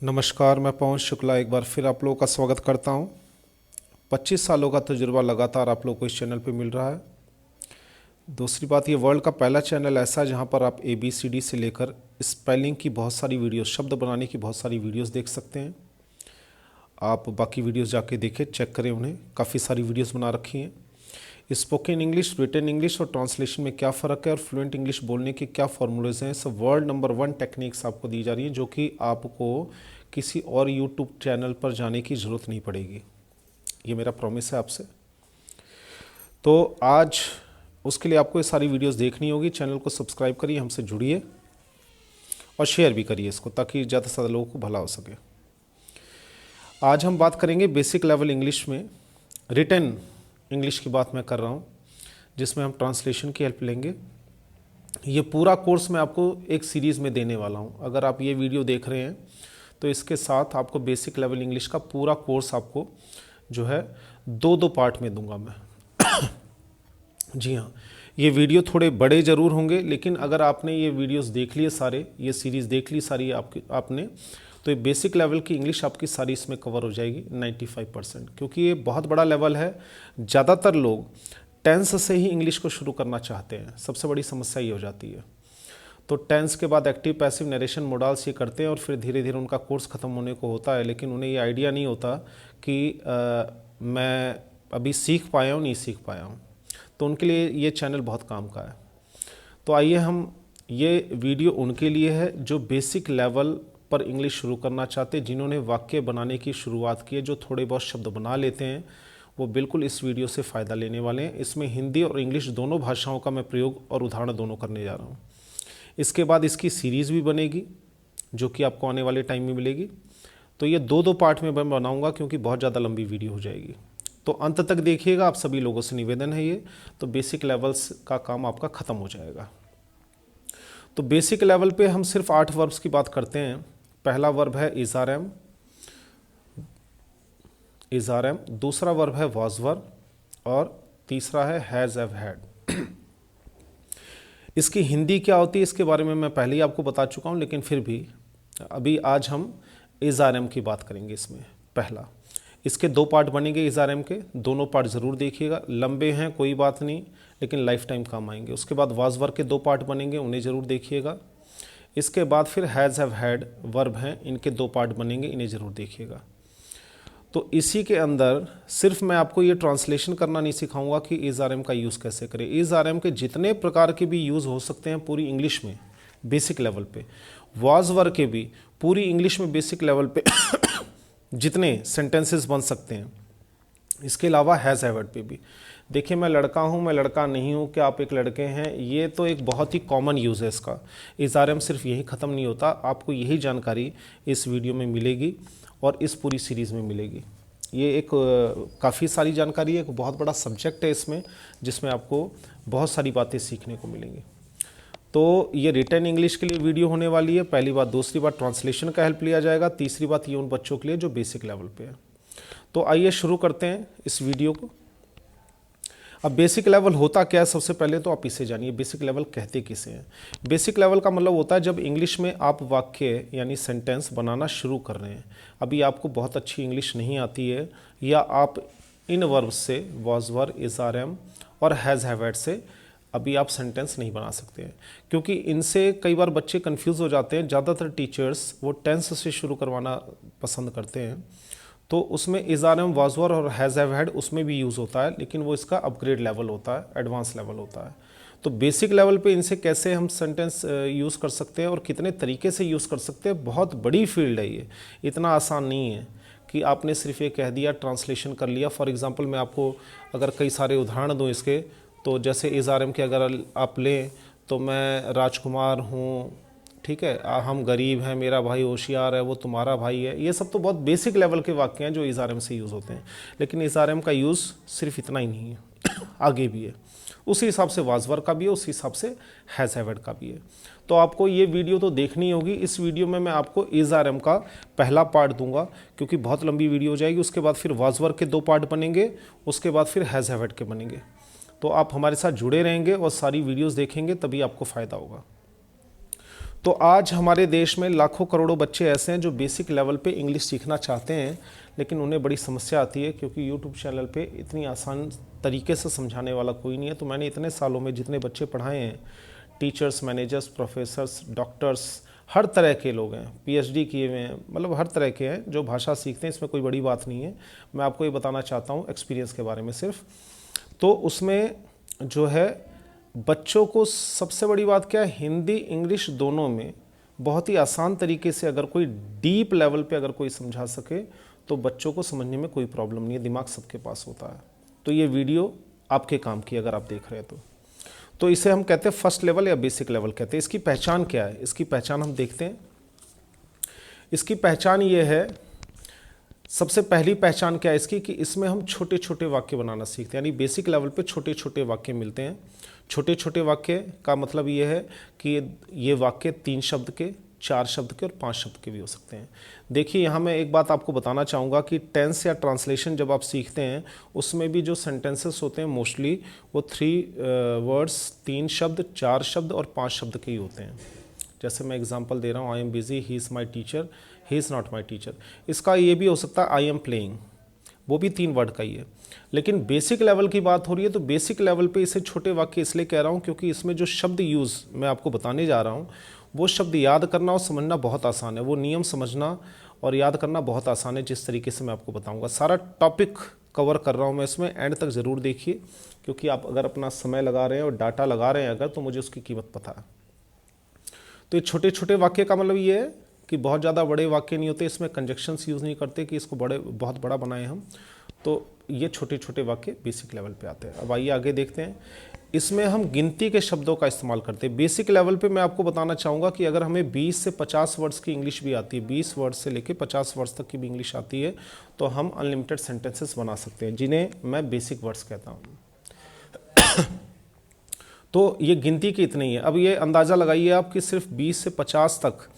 नमस्कार, मैं पवन शुक्ला एक बार फिर आप लोगों का स्वागत करता हूं। 25 सालों का तजुर्बा लगातार आप लोगों को इस चैनल पे मिल रहा है। दूसरी बात, ये वर्ल्ड का पहला चैनल ऐसा है जहां पर आप ABCD से लेकर स्पेलिंग की बहुत सारी वीडियोस, शब्द बनाने की बहुत सारी वीडियोस देख सकते हैं। आप बाकी वीडियोस जाके देखें, चेक करें उन्हें, काफ़ी सारी वीडियोस बना रखी हैं। स्पोकन इंग्लिश, रिटन इंग्लिश और ट्रांसलेशन में क्या फ़र्क है और फ्लुएंट इंग्लिश बोलने के क्या फॉर्मूलेज हैं, सब वर्ल्ड नंबर 1 टेक्निक्स आपको दी जा रही हैं, जो कि आपको किसी और यूट्यूब चैनल पर जाने की ज़रूरत नहीं पड़ेगी। ये मेरा प्रॉमिस है आपसे। तो आज उसके लिए आपको ये सारी वीडियोस देखनी होगी। चैनल को सब्सक्राइब करिए, हमसे जुड़िए और शेयर भी करिए इसको, ताकि ज़्यादा से ज़्यादा लोगों को भला हो सके। आज हम बात करेंगे बेसिक लेवल इंग्लिश में, रिटन इंग्लिश की बात मैं कर रहा हूँ, जिसमें हम ट्रांसलेशन की हेल्प लेंगे। ये पूरा कोर्स मैं आपको एक सीरीज़ में देने वाला हूँ। अगर आप ये वीडियो देख रहे हैं तो इसके साथ आपको बेसिक लेवल इंग्लिश का पूरा कोर्स आपको जो है 2-2 पार्ट में दूंगा मैं। जी हाँ, ये वीडियो थोड़े बड़े ज़रूर होंगे, लेकिन अगर आपने ये वीडियोस देख लिए सारे, ये सीरीज़ देख ली सारी आपने, तो ये बेसिक लेवल की इंग्लिश आपकी सारी इसमें कवर हो जाएगी 95%, क्योंकि ये बहुत बड़ा लेवल है। ज़्यादातर लोग टेंस से ही इंग्लिश को शुरू करना चाहते हैं, सबसे बड़ी समस्या ये हो जाती है। तो टेंस के बाद एक्टिव, पैसिव, नरेशन, मोडाल्स ये करते हैं और फिर धीरे धीरे उनका कोर्स ख़त्म होने को होता है, लेकिन उन्हें ये आइडिया नहीं होता कि मैं अभी सीख पाया हूँ, नहीं सीख पाया हूँ। तो उनके लिए ये चैनल बहुत काम का है। तो आइए, हम ये वीडियो उनके लिए है जो बेसिक लेवल पर इंग्लिश शुरू करना चाहते हैं, जिन्होंने वाक्य बनाने की शुरुआत की है, जो थोड़े बहुत शब्द बना लेते हैं, वो बिल्कुल इस वीडियो से फ़ायदा लेने वाले हैं। इसमें हिंदी और इंग्लिश दोनों भाषाओं का मैं प्रयोग और उदाहरण दोनों करने जा रहा हूँ। इसके बाद इसकी सीरीज़ भी बनेगी, जो कि आपको आने वाले टाइम में मिलेगी। तो ये 2-2 पार्ट में मैं बनाऊंगा, क्योंकि बहुत ज़्यादा लंबी वीडियो हो जाएगी। तो अंत तक देखिएगा, आप सभी लोगों से निवेदन है ये। तो बेसिक लेवल्स का काम आपका ख़त्म हो जाएगा। तो बेसिक लेवल पे हम सिर्फ 8 वर्ब्स की बात करते हैं। पहला वर्ब है इज़ आर एम, दूसरा वर्ब है वॉज वर, और तीसरा है हैज़ हैव हैड। इसकी हिंदी क्या होती है इसके बारे में मैं पहले ही आपको बता चुका हूँ, लेकिन फिर भी अभी आज हम इज़ आर एम की बात करेंगे। इसमें पहला, इसके 2 पार्ट बनेंगे इज़ आर एम के, दोनों पार्ट ज़रूर देखिएगा। लंबे हैं कोई बात नहीं, लेकिन लाइफ टाइम काम आएंगे। उसके बाद वाज वर्ब के 2 पार्ट बनेंगे, उन्हें ज़रूर देखिएगा। इसके बाद फिर हैज़ हैव हैड वर्ब हैं, इनके 2 पार्ट बनेंगे, इन्हें ज़रूर देखिएगा। तो इसी के अंदर सिर्फ मैं आपको ये ट्रांसलेशन करना नहीं सिखाऊंगा कि इज़ आर एम का यूज़ कैसे करें। इज़ आर एम के जितने प्रकार के भी यूज़ हो सकते हैं पूरी इंग्लिश में बेसिक लेवल पे, वाज वर्ब के भी पूरी इंग्लिश में बेसिक लेवल पे जितने सेंटेंसेस बन सकते हैं। इसके अलावा हैज़ हैव हैड पे भी। देखिए, मैं लड़का हूँ, मैं लड़का नहीं हूँ, क्या आप एक लड़के हैं, ये तो एक बहुत ही कॉमन यूज़ है इसका। इज़ आर एम सिर्फ यही ख़त्म नहीं होता, आपको यही जानकारी इस वीडियो में मिलेगी और इस पूरी सीरीज़ में मिलेगी। ये एक काफ़ी सारी जानकारी है, एक बहुत बड़ा सब्जेक्ट है इसमें, जिसमें आपको बहुत सारी बातें सीखने को मिलेंगी। तो ये रिटन इंग्लिश के लिए वीडियो होने वाली है, पहली बात। दूसरी बात, ट्रांसलेशन का हेल्प लिया जाएगा। तीसरी बात, ये उन बच्चों के लिए जो बेसिक लेवल पे है। तो आइए शुरू करते हैं इस वीडियो को। अब बेसिक लेवल होता क्या है, सबसे पहले तो आप इसे जानिए, बेसिक लेवल कहते किसे हैं। बेसिक लेवल का मतलब होता है जब इंग्लिश में आप वाक्य यानी सेंटेंस बनाना शुरू कर रहे हैं। अभी आपको बहुत अच्छी इंग्लिश नहीं आती है, या आप इन वर्ब्स से, was verb, is are am और हैज़ हैव हैड से अभी आप सेंटेंस नहीं बना सकते हैं, क्योंकि इनसे कई बार बच्चे कंफ्यूज हो जाते हैं। ज़्यादातर टीचर्स वो टेंस से शुरू करवाना पसंद करते हैं, तो उसमें is are am, was were और हैज़ हैव हैड उसमें भी यूज़ होता है, लेकिन वो इसका अपग्रेड लेवल होता है, एडवांस लेवल होता है। तो बेसिक लेवल पे इनसे कैसे हम सेंटेंस यूज़ कर सकते हैं और कितने तरीके से यूज़ कर सकते हैं, बहुत बड़ी फील्ड है ये। इतना आसान नहीं है कि आपने सिर्फ ये कह दिया, ट्रांसलेशन कर लिया। फॉर एग्ज़ाम्पल, मैं आपको अगर कई सारे उदाहरण दूँ इसके, तो जैसे इज़ आर एम के अगर आप लें, तो मैं राजकुमार हूँ, ठीक है, हम गरीब हैं, मेरा भाई होशियार है, वो तुम्हारा भाई है। ये सब तो बहुत बेसिक लेवल के वाक्य हैं जो इज़ आर एम से यूज़ होते हैं, लेकिन इज़ आर एम का यूज़ सिर्फ इतना ही नहीं है, आगे भी है। उसी हिसाब से वाज वर्ब का भी है, उसी हिसाब से हैज़ हैव हैड का भी है। तो आपको ये वीडियो तो देखनी होगी। इस वीडियो में मैं आपको इज़ आर एम का पहला पार्ट दूंगा, क्योंकि बहुत लंबी वीडियो हो जाएगी। उसके बाद फिर वाज वर्ब के 2 पार्ट बनेंगे, उसके बाद फिर हैज़ हैव हैड के बनेंगे। तो आप हमारे साथ जुड़े रहेंगे और सारी वीडियोज़ देखेंगे, तभी आपको फ़ायदा होगा। तो आज हमारे देश में लाखों करोड़ों बच्चे ऐसे हैं जो बेसिक लेवल पे इंग्लिश सीखना चाहते हैं, लेकिन उन्हें बड़ी समस्या आती है क्योंकि यूट्यूब चैनल पे इतनी आसान तरीके से समझाने वाला कोई नहीं है। तो मैंने इतने सालों में जितने बच्चे पढ़ाए हैं, टीचर्स, मैनेजर्स, प्रोफेसर्स, डॉक्टर्स, हर तरह के लोग हैं, पीएचडी किए हुए हैं, मतलब हर तरह के हैं जो भाषा सीखते हैं। इसमें कोई बड़ी बात नहीं है, मैं आपको ये बताना चाहता हूँ एक्सपीरियंस के बारे में सिर्फ। तो उसमें जो है बच्चों को सबसे बड़ी बात क्या है, हिंदी इंग्लिश दोनों में बहुत ही आसान तरीके से अगर कोई डीप लेवल पे अगर कोई समझा सके तो बच्चों को समझने में कोई प्रॉब्लम नहीं है, दिमाग सबके पास होता है। तो ये वीडियो आपके काम की अगर आप देख रहे हैं तो इसे हम कहते हैं फर्स्ट लेवल या बेसिक लेवल कहते हैं। इसकी पहचान क्या है, इसकी पहचान हम देखते हैं। इसकी पहचान ये है, सबसे पहली पहचान क्या है इसकी कि इसमें हम छोटे छोटे वाक्य बनाना सीखते हैं। यानी बेसिक लेवल पे छोटे छोटे वाक्य मिलते हैं। छोटे छोटे वाक्य का मतलब ये है कि ये वाक्य 3 शब्द के, 4 शब्द के और 5 शब्द के भी हो सकते हैं। देखिए यहाँ मैं एक बात आपको बताना चाहूँगा कि टेंस या ट्रांसलेशन जब आप सीखते हैं उसमें भी जो सेंटेंसेस होते हैं मोस्टली वो 3 वर्ड्स, 3 शब्द, 4 शब्द और 5 शब्द के ही होते हैं। जैसे मैं एग्जांपल दे रहा हूँ, I am busy, he is my teacher, he is not my teacher. इसका ये भी हो सकता है आई एम प्लेइंग, वो भी 3 वर्ड का ही है। लेकिन बेसिक लेवल की बात हो रही है तो बेसिक लेवल पे इसे छोटे वाक्य इसलिए कह रहा हूँ क्योंकि इसमें जो शब्द यूज़ मैं आपको बताने जा रहा हूँ वो शब्द याद करना और समझना बहुत आसान है। वो नियम समझना और याद करना बहुत आसान है जिस तरीके से मैं आपको बताऊँगा। सारा टॉपिक कवर कर रहा हूँ मैं इसमें, एंड तक ज़रूर देखिए क्योंकि आप अगर अपना समय लगा रहे हैं और डाटा लगा रहे हैं अगर, तो मुझे उसकी कीमत पता है। तो ये छोटे छोटे वाक्य का मतलब ये है कि बहुत ज़्यादा बड़े वाक्य नहीं होते, इसमें कंजक्शंस यूज़ नहीं करते कि इसको बहुत बड़ा बनाए हम। तो ये छोटे छोटे वाक्य बेसिक लेवल पे आते हैं। अब आइए आगे देखते हैं। इसमें हम गिनती के शब्दों का इस्तेमाल करते हैं। बेसिक लेवल पे मैं आपको बताना चाहूँगा कि अगर हमें 20 से 50 वर्ड्स की इंग्लिश भी आती है, 20 वर्ड्स से लेकर 50 वर्ड्स तक की भी इंग्लिश आती है, तो हम अनलिमिटेड सेंटेंसेस बना सकते हैं जिन्हें मैं बेसिक वर्ड्स कहता हूँ। तो ये गिनती के इतने ही है। अब ये अंदाज़ा लगाइए आप कि सिर्फ 20 से 50 तक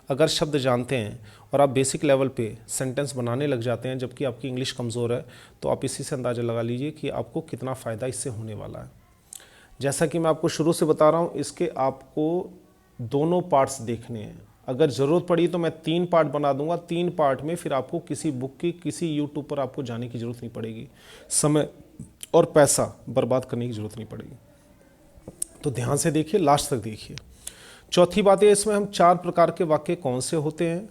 अगर शब्द जानते हैं और आप बेसिक लेवल पे सेंटेंस बनाने लग जाते हैं जबकि आपकी इंग्लिश कमज़ोर है, तो आप इसी से अंदाज़ा लगा लीजिए कि आपको कितना फ़ायदा इससे होने वाला है। जैसा कि मैं आपको शुरू से बता रहा हूँ, इसके आपको दोनों पार्ट्स देखने हैं। अगर ज़रूरत पड़ी तो मैं 3 पार्ट बना दूंगा। 3 पार्ट में फिर आपको किसी बुक की, किसी यूट्यूब पर आपको जाने की ज़रूरत नहीं पड़ेगी, समय और पैसा बर्बाद करने की ज़रूरत नहीं पड़ेगी। तो ध्यान से देखिए, लास्ट तक देखिए। चौथी बात है, इसमें हम 4 प्रकार के वाक्य कौन से होते हैं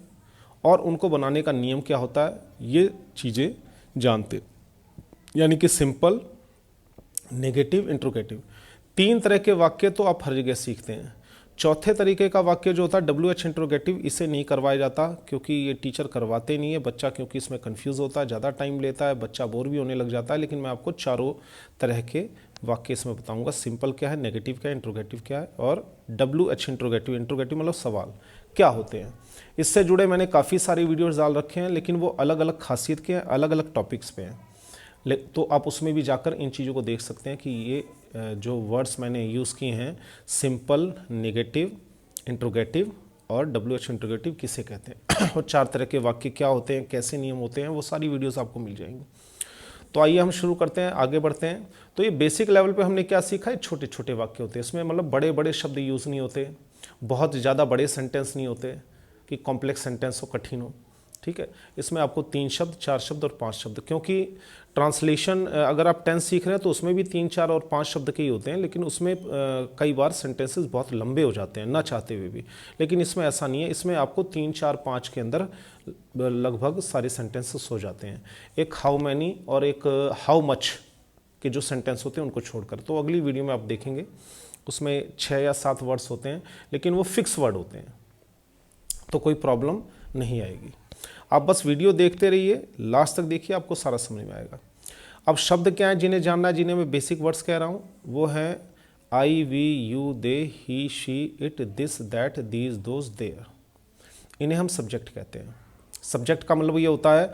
और उनको बनाने का नियम क्या होता है, ये चीज़ें जानते। यानी कि सिंपल, नेगेटिव, इंट्रोगेटिव, 3 तरह के वाक्य तो आप हर जगह सीखते हैं। चौथे तरीके का वाक्य जो होता है WH इंट्रोगेटिव, इसे नहीं करवाया जाता क्योंकि ये टीचर करवाते नहीं है बच्चा, क्योंकि इसमें कंफ्यूज होता है, ज़्यादा टाइम लेता है, बच्चा बोर भी होने लग जाता है। लेकिन मैं आपको चारों तरह के वाक्य इसमें बताऊंगा। सिंपल क्या है, नेगेटिव क्या है, इंट्रोगेटिव क्या है, और WH इंट्रोगेटिव, इंट्रोगेटिव मतलब सवाल क्या होते हैं। इससे जुड़े मैंने काफ़ी सारे वीडियोज़ डाल रखे हैं, लेकिन वो अलग अलग खासियत के हैं, अलग अलग टॉपिक्स पे हैं। तो आप उसमें भी जाकर इन चीज़ों को देख सकते हैं कि ये जो वर्ड्स मैंने यूज़ किए हैं, सिंपल, नेगेटिव, इंट्रोगेटिव और WH इंट्रोगेटिव किसे कहते हैं और 4 तरह के वाक्य क्या होते हैं, कैसे नियम होते हैं, वो सारी वीडियोस आपको मिल जाएंगी। तो आइए हम शुरू करते हैं, आगे बढ़ते हैं। तो ये बेसिक लेवल पे हमने क्या सीखा है, छोटे छोटे वाक्य होते हैं। इसमें मतलब बड़े बड़े शब्द यूज़ नहीं होते, बहुत ज़्यादा बड़े सेंटेंस नहीं होते कि कॉम्प्लेक्स सेंटेंस हो, कठिन हो। ठीक है, इसमें आपको 3 शब्द, 4 शब्द और 5 शब्द, क्योंकि ट्रांसलेशन अगर आप टेंस सीख रहे हैं तो उसमें भी 3, 4 और 5 शब्द के ही होते हैं, लेकिन उसमें कई बार सेंटेंसेस बहुत लंबे हो जाते हैं ना चाहते हुए भी। लेकिन इसमें ऐसा नहीं है, इसमें आपको 3, 4, 5 के अंदर लगभग सारे सेंटेंसेस हो जाते हैं। एक हाउ मैनी और एक हाउ मच के जो सेंटेंस होते हैं उनको छोड़कर। तो अगली वीडियो में आप देखेंगे उसमें 6 या 7 वर्ड्स होते हैं, लेकिन वो फिक्स वर्ड होते हैं, तो कोई प्रॉब्लम नहीं आएगी। आप बस वीडियो देखते रहिए, लास्ट तक देखिए, आपको सारा समझ में आएगा। अब शब्द क्या है जिन्हें जानना है, जिन्हें मैं बेसिक वर्ड्स कह रहा हूँ, वो है I, we, you, they, he, she, it, this, that, these, those, there. इन्हें हम सब्जेक्ट कहते हैं। सब्जेक्ट का मतलब ये होता है,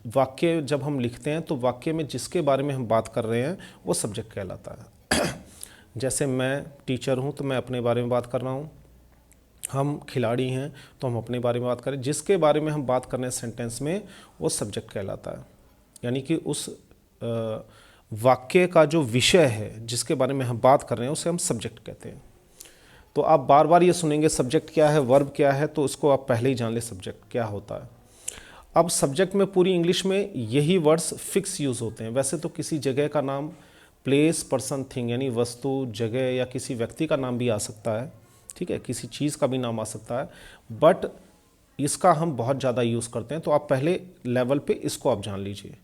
वाक्य जब हम लिखते हैं तो वाक्य में जिसके बारे में हम बात कर रहे हैं वो सब्जेक्ट कहलाता है। जैसे मैं टीचर हूँ तो मैं अपने बारे में बात कर रहा हूँ, हम खिलाड़ी हैं तो हम अपने बारे में बात करें, जिसके बारे में हम बात कर रहे हैं सेंटेंस में वो सब्जेक्ट कहलाता है। यानी कि उस वाक्य का जो विषय है जिसके बारे में हम बात कर रहे हैं उसे हम सब्जेक्ट कहते हैं। तो आप बार बार ये सुनेंगे सब्जेक्ट क्या है, वर्ब क्या है, तो उसको आप पहले ही जान ले सब्जेक्ट क्या होता है। अब सब्जेक्ट में पूरी इंग्लिश में यही वर्ड्स फिक्स यूज़ होते हैं। वैसे तो किसी जगह का नाम, प्लेस, पर्सन, थिंग यानी वस्तु, जगह या किसी व्यक्ति का नाम भी आ सकता है, ठीक है, किसी चीज़ का भी नाम आ सकता है, बट इसका हम बहुत ज़्यादा यूज़ करते हैं। तो आप पहले लेवल पे इसको आप जान लीजिए।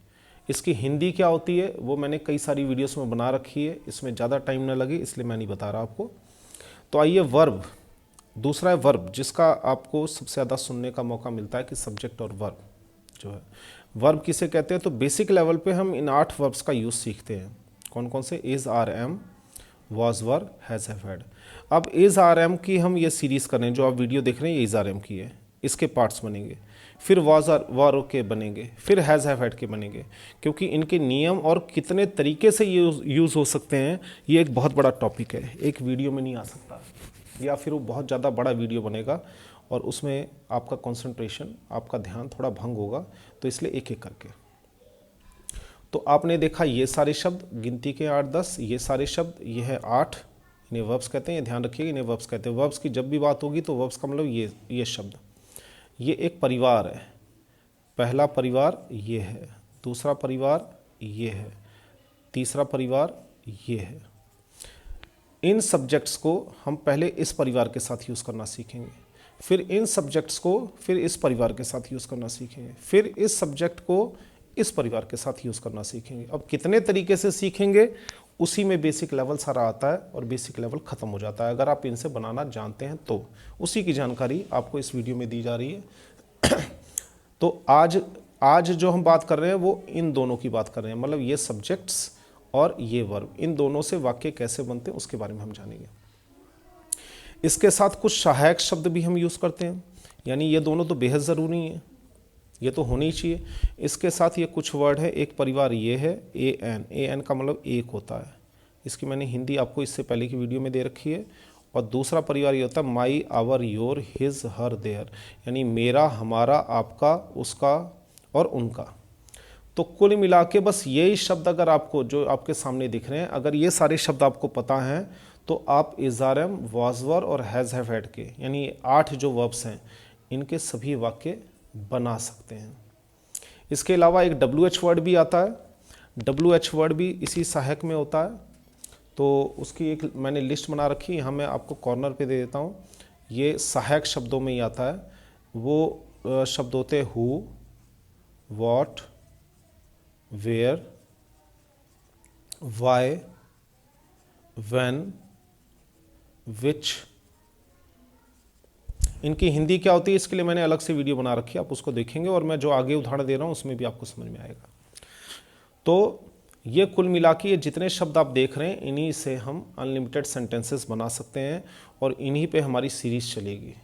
इसकी हिंदी क्या होती है वो मैंने कई सारी वीडियोस में बना रखी है, इसमें ज़्यादा टाइम न लगे इसलिए मैं नहीं बता रहा आपको। तो आइए वर्ब, दूसरा है वर्ब, जिसका आपको सबसे ज़्यादा सुनने का मौका मिलता है कि सब्जेक्ट और वर्ब जो है। वर्ब किसे कहते हैं? तो बेसिक लेवल पे हम इन 8 वर्ब्स का यूज़ सीखते हैं। कौन कौन से? Is, are, am, was, were, has, have, had. अब इज़, आर, एम की हम ये सीरीज़ करें, जो आप वीडियो देख रहे हैं ये इज़, आर, एम की है, इसके पार्ट्स बनेंगे, फिर वॉज, आर, वर के बनेंगे, फिर हैज़, हैव, हैड के बनेंगे, क्योंकि इनके नियम और कितने तरीके से यूज़ हो सकते हैं ये एक बहुत बड़ा टॉपिक है, एक वीडियो में नहीं आ सकता, या फिर वो बहुत ज़्यादा बड़ा वीडियो बनेगा और उसमें आपका कंसंट्रेशन, आपका ध्यान थोड़ा भंग होगा, तो इसलिए एक एक करके। तो आपने देखा ये सारे शब्द, गिनती के 8-10, ये सारे शब्द, ये है 8, इन्हें वर्ब्स कहते हैं, ध्यान रखिएगा इन्हें वर्ब्स कहते हैं। वर्ब्स की जब भी बात होगी तो वर्ब्स का मतलब ये शब्द, ये एक परिवार है। पहला परिवार ये है, दूसरा परिवार ये है, तीसरा परिवार ये है। इन सब्जेक्ट्स को हम पहले इस परिवार के साथ यूज़ करना सीखेंगे, फिर इन सब्जेक्ट्स को फिर इस परिवार के साथ यूज़ करना सीखेंगे, फिर इस सब्जेक्ट को इस परिवार के साथ यूज़ करना सीखेंगे। अब कितने तरीके से सीखेंगे उसी में बेसिक लेवल सारा आता है और बेसिक लेवल ख़त्म हो जाता है अगर आप इनसे बनाना जानते हैं तो। उसी की जानकारी आपको इस वीडियो में दी जा रही है। तो आज जो हम बात कर रहे हैं वो इन दोनों की बात कर रहे हैं, मतलब ये सब्जेक्ट्स और ये वर्ब, इन दोनों से वाक्य कैसे बनते हैं उसके बारे में हम जानेंगे। इसके साथ कुछ सहायक शब्द भी हम यूज़ करते हैं, यानी ये दोनों तो बेहद ज़रूरी हैं, ये तो होने ही चाहिए। इसके साथ ये कुछ वर्ड है, एक परिवार ये है एन का मतलब एक होता है, इसकी मैंने हिंदी आपको इससे पहले की वीडियो में दे रखी है। और दूसरा परिवार ये होता है my, our, your, his, her, their, यानी मेरा, हमारा, आपका, उसका और उनका। तो कुल मिला के बस यही शब्द अगर आपको, जो आपके सामने दिख रहे हैं, अगर ये सारे शब्द आपको पता हैं तो आप is, are, am, was, were और हैज़, हैव, हैड के, यानी 8 जो वर्ब्स हैं इनके सभी वाक्य बना सकते हैं। इसके अलावा एक WH वर्ड भी आता है। WH वर्ड भी इसी सहायक में होता है, तो उसकी एक मैंने लिस्ट बना रखी, यहाँ मैं आपको कॉर्नर पे दे देता हूँ। ये सहायक शब्दों में ही आता है। वो शब्द होते हैं who, what, where, why, when, which. इनकी हिंदी क्या होती है इसके लिए मैंने अलग से वीडियो बना रखी है, आप उसको देखेंगे और मैं जो आगे उदाहरण दे रहा हूँ उसमें भी आपको समझ में आएगा। तो ये कुल मिला के ये जितने शब्द आप देख रहे हैं इन्हीं से हम अनलिमिटेड सेंटेंसेस बना सकते हैं और इन्हीं पे हमारी सीरीज़ चलेगी।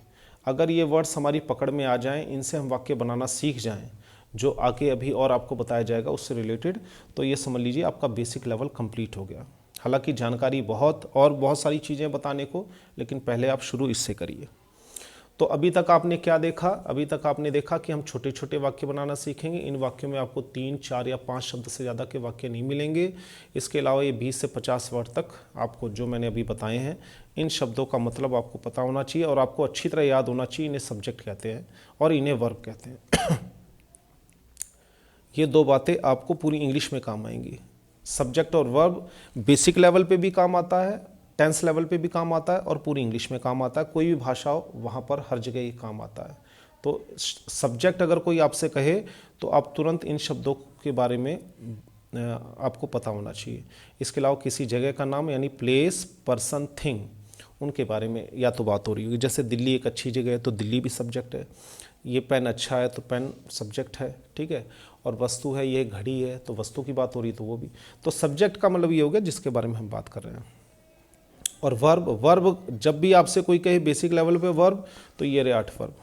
अगर ये वर्ड्स हमारी पकड़ में आ जाएं, इनसे हम वाक्य बनाना सीख जाएं, जो आगे अभी और आपको बताया जाएगा उससे रिलेटेड, तो ये समझ लीजिए आपका बेसिक लेवल कंप्लीट हो गया। हालांकि जानकारी बहुत सारी चीज़ें बताने को, लेकिन पहले आप शुरू इससे करिए। तो अभी तक आपने क्या देखा? अभी तक आपने देखा कि हम छोटे छोटे वाक्य बनाना सीखेंगे। इन वाक्यों में आपको 3, 4 या 5 शब्द से ज़्यादा के वाक्य नहीं मिलेंगे। इसके अलावा ये 20 से 50 वर्ड तक आपको जो मैंने अभी बताए हैं, इन शब्दों का मतलब आपको पता होना चाहिए और आपको अच्छी तरह याद होना चाहिए। इन्हें सब्जेक्ट कहते हैं और इन्हें वर्ब कहते हैं। ये 2 बातें आपको पूरी इंग्लिश में काम आएंगी। सब्जेक्ट और वर्ब बेसिक लेवल पे भी काम आता है, टेंस लेवल पे भी काम आता है और पूरी इंग्लिश में काम आता है। कोई भी भाषा हो वहाँ पर हर जगह ये काम आता है। तो सब्जेक्ट अगर कोई आपसे कहे तो आप तुरंत इन शब्दों के बारे में आपको पता होना चाहिए। इसके अलावा किसी जगह का नाम यानी प्लेस, पर्सन, थिंग, उनके बारे में या तो बात हो रही होगी। जैसे दिल्ली एक अच्छी जगह है तो दिल्ली भी सब्जेक्ट है। ये पेन अच्छा है तो पेन सब्जेक्ट है, ठीक है। और वस्तु है, ये घड़ी है तो वस्तु की बात हो रही है तो वो भी। तो सब्जेक्ट का मतलब ये हो गया जिसके बारे में हम बात कर रहे हैं। और वर्ब जब भी आपसे कोई कहे बेसिक लेवल पे वर्ब, तो ये रहे 8 वर्ब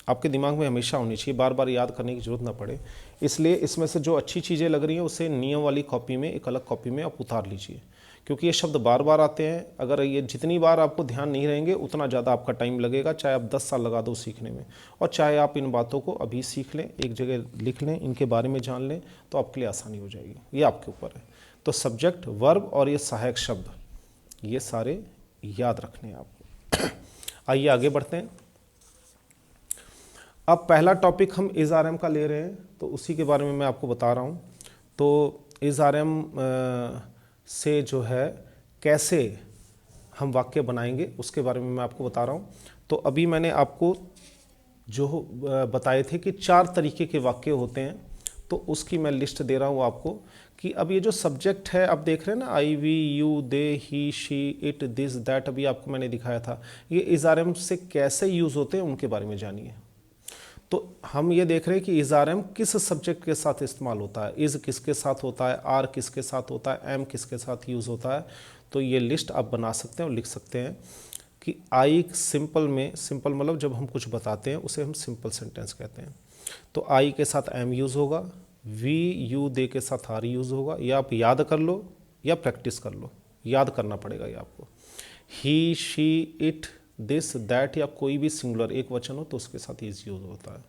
आपके दिमाग में हमेशा होनी चाहिए, बार बार याद करने की जरूरत ना पड़े। इसलिए इसमें से जो अच्छी चीज़ें लग रही हैं उसे नियम वाली कॉपी में, एक अलग कॉपी में आप उतार लीजिए, क्योंकि ये शब्द बार बार आते हैं। अगर ये जितनी बार आपको ध्यान नहीं रहेंगे उतना ज़्यादा आपका टाइम लगेगा, चाहे आप 10 साल लगा दो सीखने में, और चाहे आप इन बातों को अभी सीख लें, एक जगह लिख लें, इनके बारे में जान लें, तो आपके लिए आसानी हो जाएगी। ये आपके ऊपर है। तो सब्जेक्ट, वर्ब और ये सहायक शब्द, ये सारे याद रखने हैं आपको। आइए आगे बढ़ते हैं। अब पहला टॉपिक हम इज आर एम का ले रहे हैं, तो उसी के बारे में मैं आपको बता रहा हूँ। तो इज आर एम से जो है कैसे हम वाक्य बनाएंगे उसके बारे में मैं आपको बता रहा हूँ। तो अभी मैंने आपको जो बताए थे कि 4 तरीके के वाक्य होते हैं, तो उसकी मैं लिस्ट दे रहा हूँ आपको कि अब ये जो सब्जेक्ट है आप देख रहे हैं ना, I we you they he she it this that, अभी आपको मैंने दिखाया था, ये इज आर एम से कैसे यूज़ होते हैं उनके बारे में जानिए। तो हम ये देख रहे हैं कि इज आर एम किस सब्जेक्ट के साथ इस्तेमाल होता है, इज किसके साथ होता है, आर किसके साथ होता है, एम किसके साथ यूज़ होता है। तो ये लिस्ट आप बना सकते हैं और लिख सकते हैं कि आई सिंपल में, सिंपल मतलब जब हम कुछ बताते हैं उसे हम सिंपल सेंटेंस कहते हैं। तो आई के साथ एम यूज़ होगा, वी यू दे के साथ आर यूज़ होगा, या आप याद कर लो या प्रैक्टिस कर लो, याद करना पड़ेगा ये आपको। ही शी इट दिस दैट या कोई भी सिंगुलर एक वचन हो तो उसके साथ इज यूज़ होता है।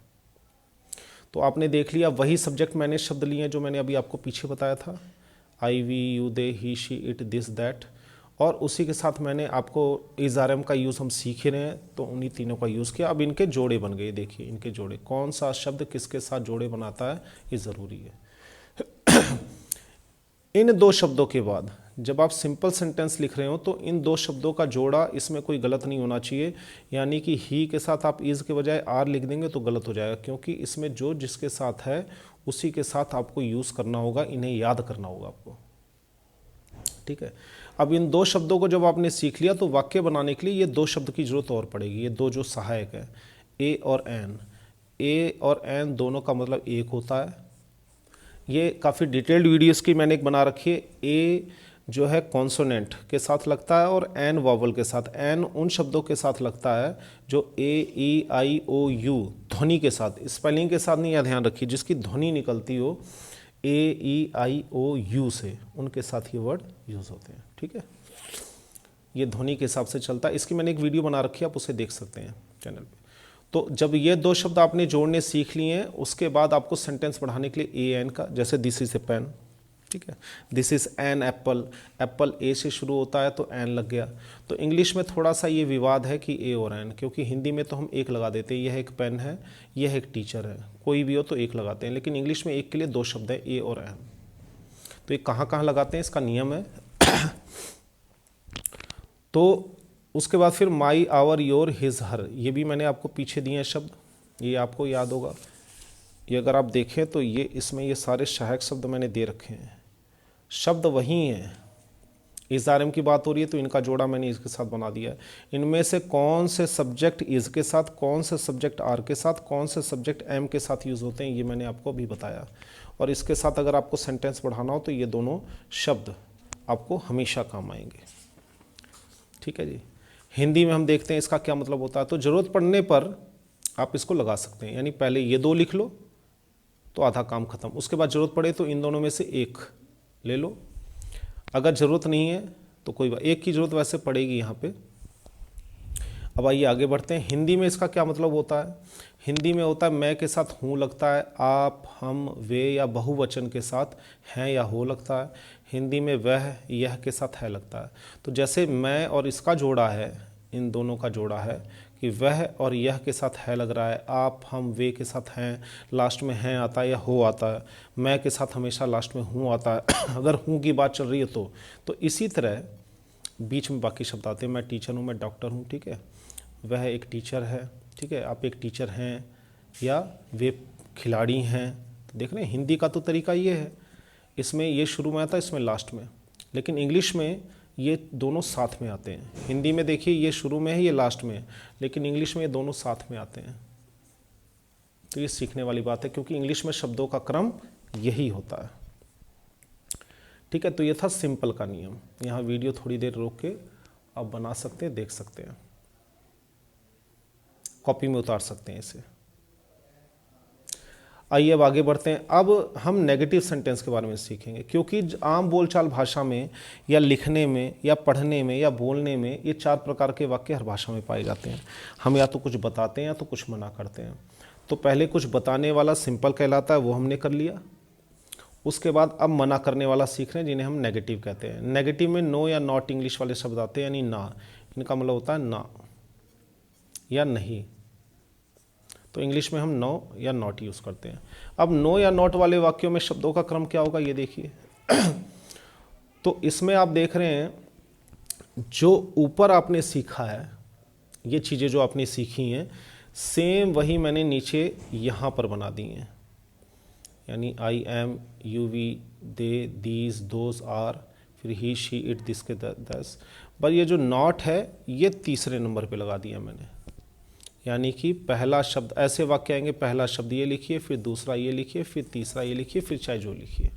तो आपने देख लिया, वही सब्जेक्ट मैंने शब्द लिए जो मैंने अभी आपको पीछे बताया था, I we you they he she it this that, और उसी के साथ मैंने आपको इज आर एम का यूज़ हम सीख रहे हैं तो उन्हीं तीनों का यूज़ किया। अब इनके जोड़े बन गए, देखिए इनके जोड़े, कौन सा शब्द किसके साथ जोड़े बनाता है ये ज़रूरी है। इन 2 शब्दों के बाद जब आप सिंपल सेंटेंस लिख रहे हो तो इन 2 शब्दों का जोड़ा इसमें कोई गलत नहीं होना चाहिए, यानी कि ही के साथ आप इज़ के बजाय आर लिख देंगे तो गलत हो जाएगा, क्योंकि इसमें जो जिसके साथ है उसी के साथ आपको यूज़ करना होगा, इन्हें याद करना होगा आपको, ठीक है। अब इन 2 शब्दों को जब आपने सीख लिया तो वाक्य बनाने के लिए ये 2 शब्द की जरूरत और पड़ेगी, ये 2 जो सहायक है, ए और एन। ए और एन दोनों का मतलब एक होता है। ये काफ़ी डिटेल्ड वीडियोस की मैंने एक बना रखी है। ए जो है कॉन्सोनेंट के साथ लगता है और एन वॉवल के साथ। एन उन शब्दों के साथ लगता है जो ए ई आई ओ यू ध्वनि के साथ, स्पेलिंग के साथ नहीं, यह ध्यान रखिए, जिसकी ध्वनि निकलती हो ए ई आई ओ यू से, उनके साथ ये वर्ड यूज़ होते हैं, ठीक है। ये ध्वनि के हिसाब से चलता है। इसकी मैंने एक वीडियो बना रखी है, आप उसे देख सकते हैं चैनल पे। तो जब ये 2 शब्द आपने जोड़ने सीख लिए हैं उसके बाद आपको सेंटेंस बढ़ाने के लिए ए एन का, जैसे दिस इज़ ए पेन, ठीक है, this is an apple, apple A से शुरू होता है तो एन लग गया। तो इंग्लिश में थोड़ा सा ये विवाद है कि ए और एन, क्योंकि हिंदी में तो हम एक लगा देते हैं, यह एक पेन है, यह एक टीचर है, कोई भी हो तो एक लगाते हैं, लेकिन इंग्लिश में एक के लिए 2 शब्द हैं, ए और एन। तो ये कहाँ कहाँ लगाते हैं इसका नियम है। तो उसके बाद फिर my our your his her, ये भी मैंने आपको पीछे दिए हैं शब्द, ये आपको याद होगा। ये अगर आप देखें तो ये इसमें ये सारे सहायक शब्द मैंने दे रखे हैं, शब्द वही हैं। इज आर एम की बात हो रही है तो इनका जोड़ा मैंने इसके साथ बना दिया है। इनमें से कौन से सब्जेक्ट इज के साथ, कौन से सब्जेक्ट आर के साथ, कौन से सब्जेक्ट एम के साथ यूज़ होते हैं ये मैंने आपको अभी बताया। और इसके साथ अगर आपको सेंटेंस बढ़ाना हो तो ये दोनों शब्द आपको हमेशा काम आएंगे, ठीक है जी। हिंदी में हम देखते हैं इसका क्या मतलब होता है, तो ज़रूरत पड़ने पर आप इसको लगा सकते हैं, यानी पहले ये 2 लिख लो तो आधा काम खत्म, उसके बाद ज़रूरत पड़े तो इन दोनों में से एक ले लो, अगर ज़रूरत नहीं है तो कोई बात, एक की ज़रूरत वैसे पड़ेगी यहाँ पे। अब आइए आगे बढ़ते हैं। हिंदी में इसका क्या मतलब होता है। हिंदी में होता है मैं के साथ हूँ लगता है, आप हम वे या बहुवचन के साथ हैं या हो लगता है। हिंदी में वह यह के साथ है लगता है। तो जैसे मैं और इसका जोड़ा है, इन दोनों का जोड़ा है कि वह और यह के साथ है लग रहा है, आप हम वे के साथ हैं, लास्ट में हैं आता है या हो आता है। मैं के साथ हमेशा लास्ट में हूँ आता है अगर हूँ की बात चल रही है तो इसी तरह बीच में बाकी शब्द आते हैं। मैं टीचर हूँ, मैं डॉक्टर हूँ, ठीक है, वह एक टीचर है, ठीक है, आप एक टीचर हैं, या वे खिलाड़ी हैं। तो देख रहे हैं हिंदी का तो तरीका ये है, इसमें ये शुरू में आता है, इसमें लास्ट में, लेकिन इंग्लिश में ये दोनों साथ में आते हैं। हिंदी में देखिए ये शुरू में है, ये लास्ट में है, लेकिन इंग्लिश में ये दोनों साथ में आते हैं। तो ये सीखने वाली बात है, क्योंकि इंग्लिश में शब्दों का क्रम यही होता है, ठीक है। तो ये था सिंपल का नियम। यहाँ वीडियो थोड़ी देर रोक के आप बना सकते हैं, देख सकते हैं, कॉपी में उतार सकते हैं इसे। आइए अब आगे बढ़ते हैं। अब हम नेगेटिव सेंटेंस के बारे में सीखेंगे, क्योंकि आम बोलचाल भाषा में या लिखने में या पढ़ने में या बोलने में ये 4 प्रकार के वाक्य हर भाषा में पाए जाते हैं। हम या तो कुछ बताते हैं या तो कुछ मना करते हैं। तो पहले कुछ बताने वाला सिंपल कहलाता है, वो हमने कर लिया। उसके बाद अब मना करने वाला सीख रहे हैं, जिन्हें हम नेगेटिव कहते हैं। नेगेटिव में नो या नॉट इंग्लिश वाले शब्द आते हैं, यानी ना, इनका मतलब होता है ना, या नहीं। तो इंग्लिश में हम नो या नॉट यूज़ करते हैं। अब नो या नॉट वाले वाक्यों में शब्दों का क्रम क्या होगा, ये देखिए। तो इसमें आप देख रहे हैं जो ऊपर आपने सीखा है, ये चीज़ें जो आपने सीखी हैं, सेम वही मैंने नीचे यहाँ पर बना दी हैं। यानी I am, you we, they, these, those, are, फिर ही, शी, इट, दिस के दस। पर ये जो नॉट है ये तीसरे नंबर पे लगा दिया मैंने। यानी कि पहला शब्द, ऐसे वाक्य आएंगे, पहला शब्द ये लिखिए, फिर दूसरा ये लिखिए, फिर तीसरा ये लिखिए, फिर चाहे जो लिखिए।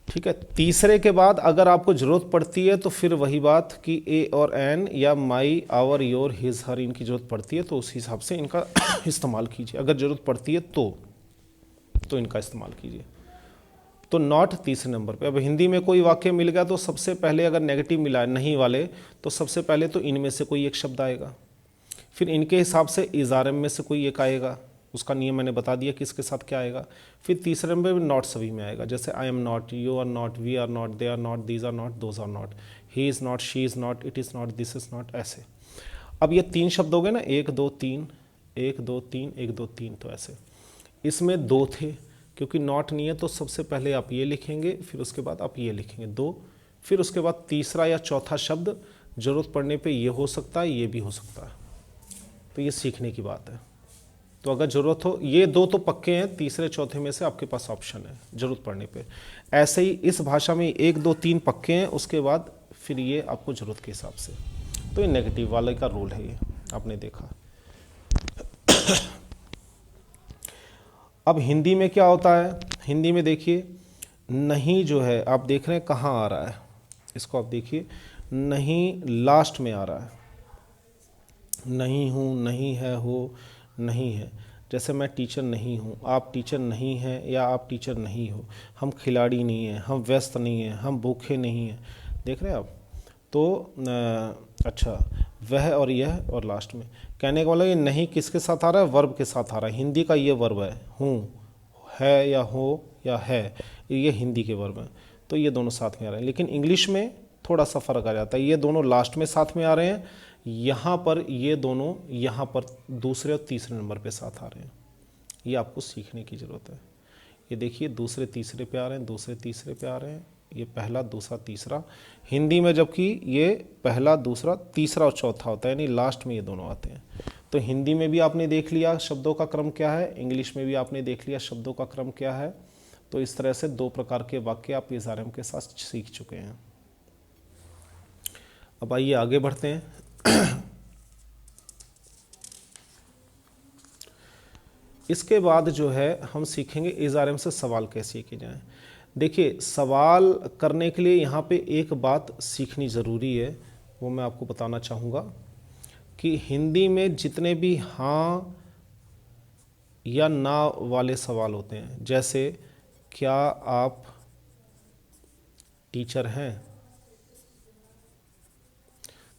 ठीक है। तीसरे के बाद अगर आपको ज़रूरत पड़ती है तो फिर वही बात कि ए और एन या माई, आवर, योर, हिज, हर, इनकी ज़रूरत पड़ती है तो उस हिसाब से इनका इस्तेमाल कीजिए। अगर ज़रूरत पड़ती है तो इनका इस्तेमाल कीजिए। तो नॉट तीसरे नंबर पे। अब हिंदी में कोई वाक्य मिल गया तो सबसे पहले अगर नेगेटिव मिला है नहीं वाले, तो सबसे पहले तो इनमें से कोई एक शब्द आएगा, फिर इनके हिसाब से इज़ारम में से कोई एक आएगा, उसका नियम मैंने बता दिया कि इसके साथ क्या आएगा। फिर तीसरे नंबर में नॉट सभी में आएगा, जैसे I am not, you are not, we are not, they are not, these are not, those are not, he is not, she is not, it is not, this is not, ऐसे। अब ये 3 शब्द हो गए ना, 1 2 3, 1 2 3, 1 2 3, तो ऐसे। इसमें 2 थे, क्योंकि नॉट नहीं है तो सबसे पहले आप ये लिखेंगे, फिर उसके बाद आप ये लिखेंगे 2, फिर उसके बाद तीसरा या चौथा शब्द ज़रूरत पड़ने पे ये हो सकता है, ये भी हो सकता है। तो ये सीखने की बात है। तो अगर ज़रूरत हो, ये 2 तो पक्के हैं, तीसरे चौथे में से आपके पास ऑप्शन है ज़रूरत पड़ने पे। ऐसे ही इस भाषा में 1 2 3 पक्के हैं, उसके बाद फिर ये आपको ज़रूरत के हिसाब से। तो ये नेगेटिव वाले का रूल है, ये आपने देखा। अब हिंदी में क्या होता है, हिंदी में देखिए नहीं जो है आप देख रहे हैं कहाँ आ रहा है, इसको आप देखिए, नहीं लास्ट में आ रहा है। नहीं हूँ, नहीं है, हो, नहीं है। जैसे मैं टीचर नहीं हूँ, आप टीचर नहीं हैं या आप टीचर नहीं हो, हम खिलाड़ी नहीं हैं, हम व्यस्त नहीं हैं, हम भूखे नहीं हैं। देख रहे हैं आप। तो अच्छा, वह और यह और लास्ट में कहने का मतलब ये नहीं किसके साथ आ रहा है, वर्ब के साथ आ रहा है। हिंदी का ये वर्ब है, हूँ, है या हो या है, ये हिंदी के वर्ब हैं, तो ये दोनों साथ में आ रहे हैं। लेकिन इंग्लिश में थोड़ा सा फर्क आ जाता है, ये दोनों लास्ट में साथ में आ रहे हैं, यहाँ पर ये दोनों यहाँ पर दूसरे और तीसरे नंबर पे साथ आ रहे हैं। ये आपको सीखने की ज़रूरत है। ये देखिए दूसरे तीसरे पे आ रहे हैं, दूसरे तीसरे पे आ रहे हैं, ये पहला दूसरा तीसरा। हिंदी में जबकि ये पहला दूसरा तीसरा और चौथा होता है, यानी लास्ट में ये दोनों आते हैं। तो हिंदी में भी आपने देख लिया शब्दों का क्रम क्या है, इंग्लिश में भी आपने देख लिया शब्दों का क्रम क्या है। तो इस तरह से 2 प्रकार के वाक्य आप इज़ारम के साथ सीख चुके हैं। अब आइए आगे बढ़ते हैं। इसके बाद जो है हम सीखेंगे इज़ारम से सवाल कैसे किए जाएं। देखिए सवाल करने के लिए यहाँ पे एक बात सीखनी ज़रूरी है, वो मैं आपको बताना चाहूँगा कि हिंदी में जितने भी हाँ या ना वाले सवाल होते हैं, जैसे क्या आप टीचर हैं,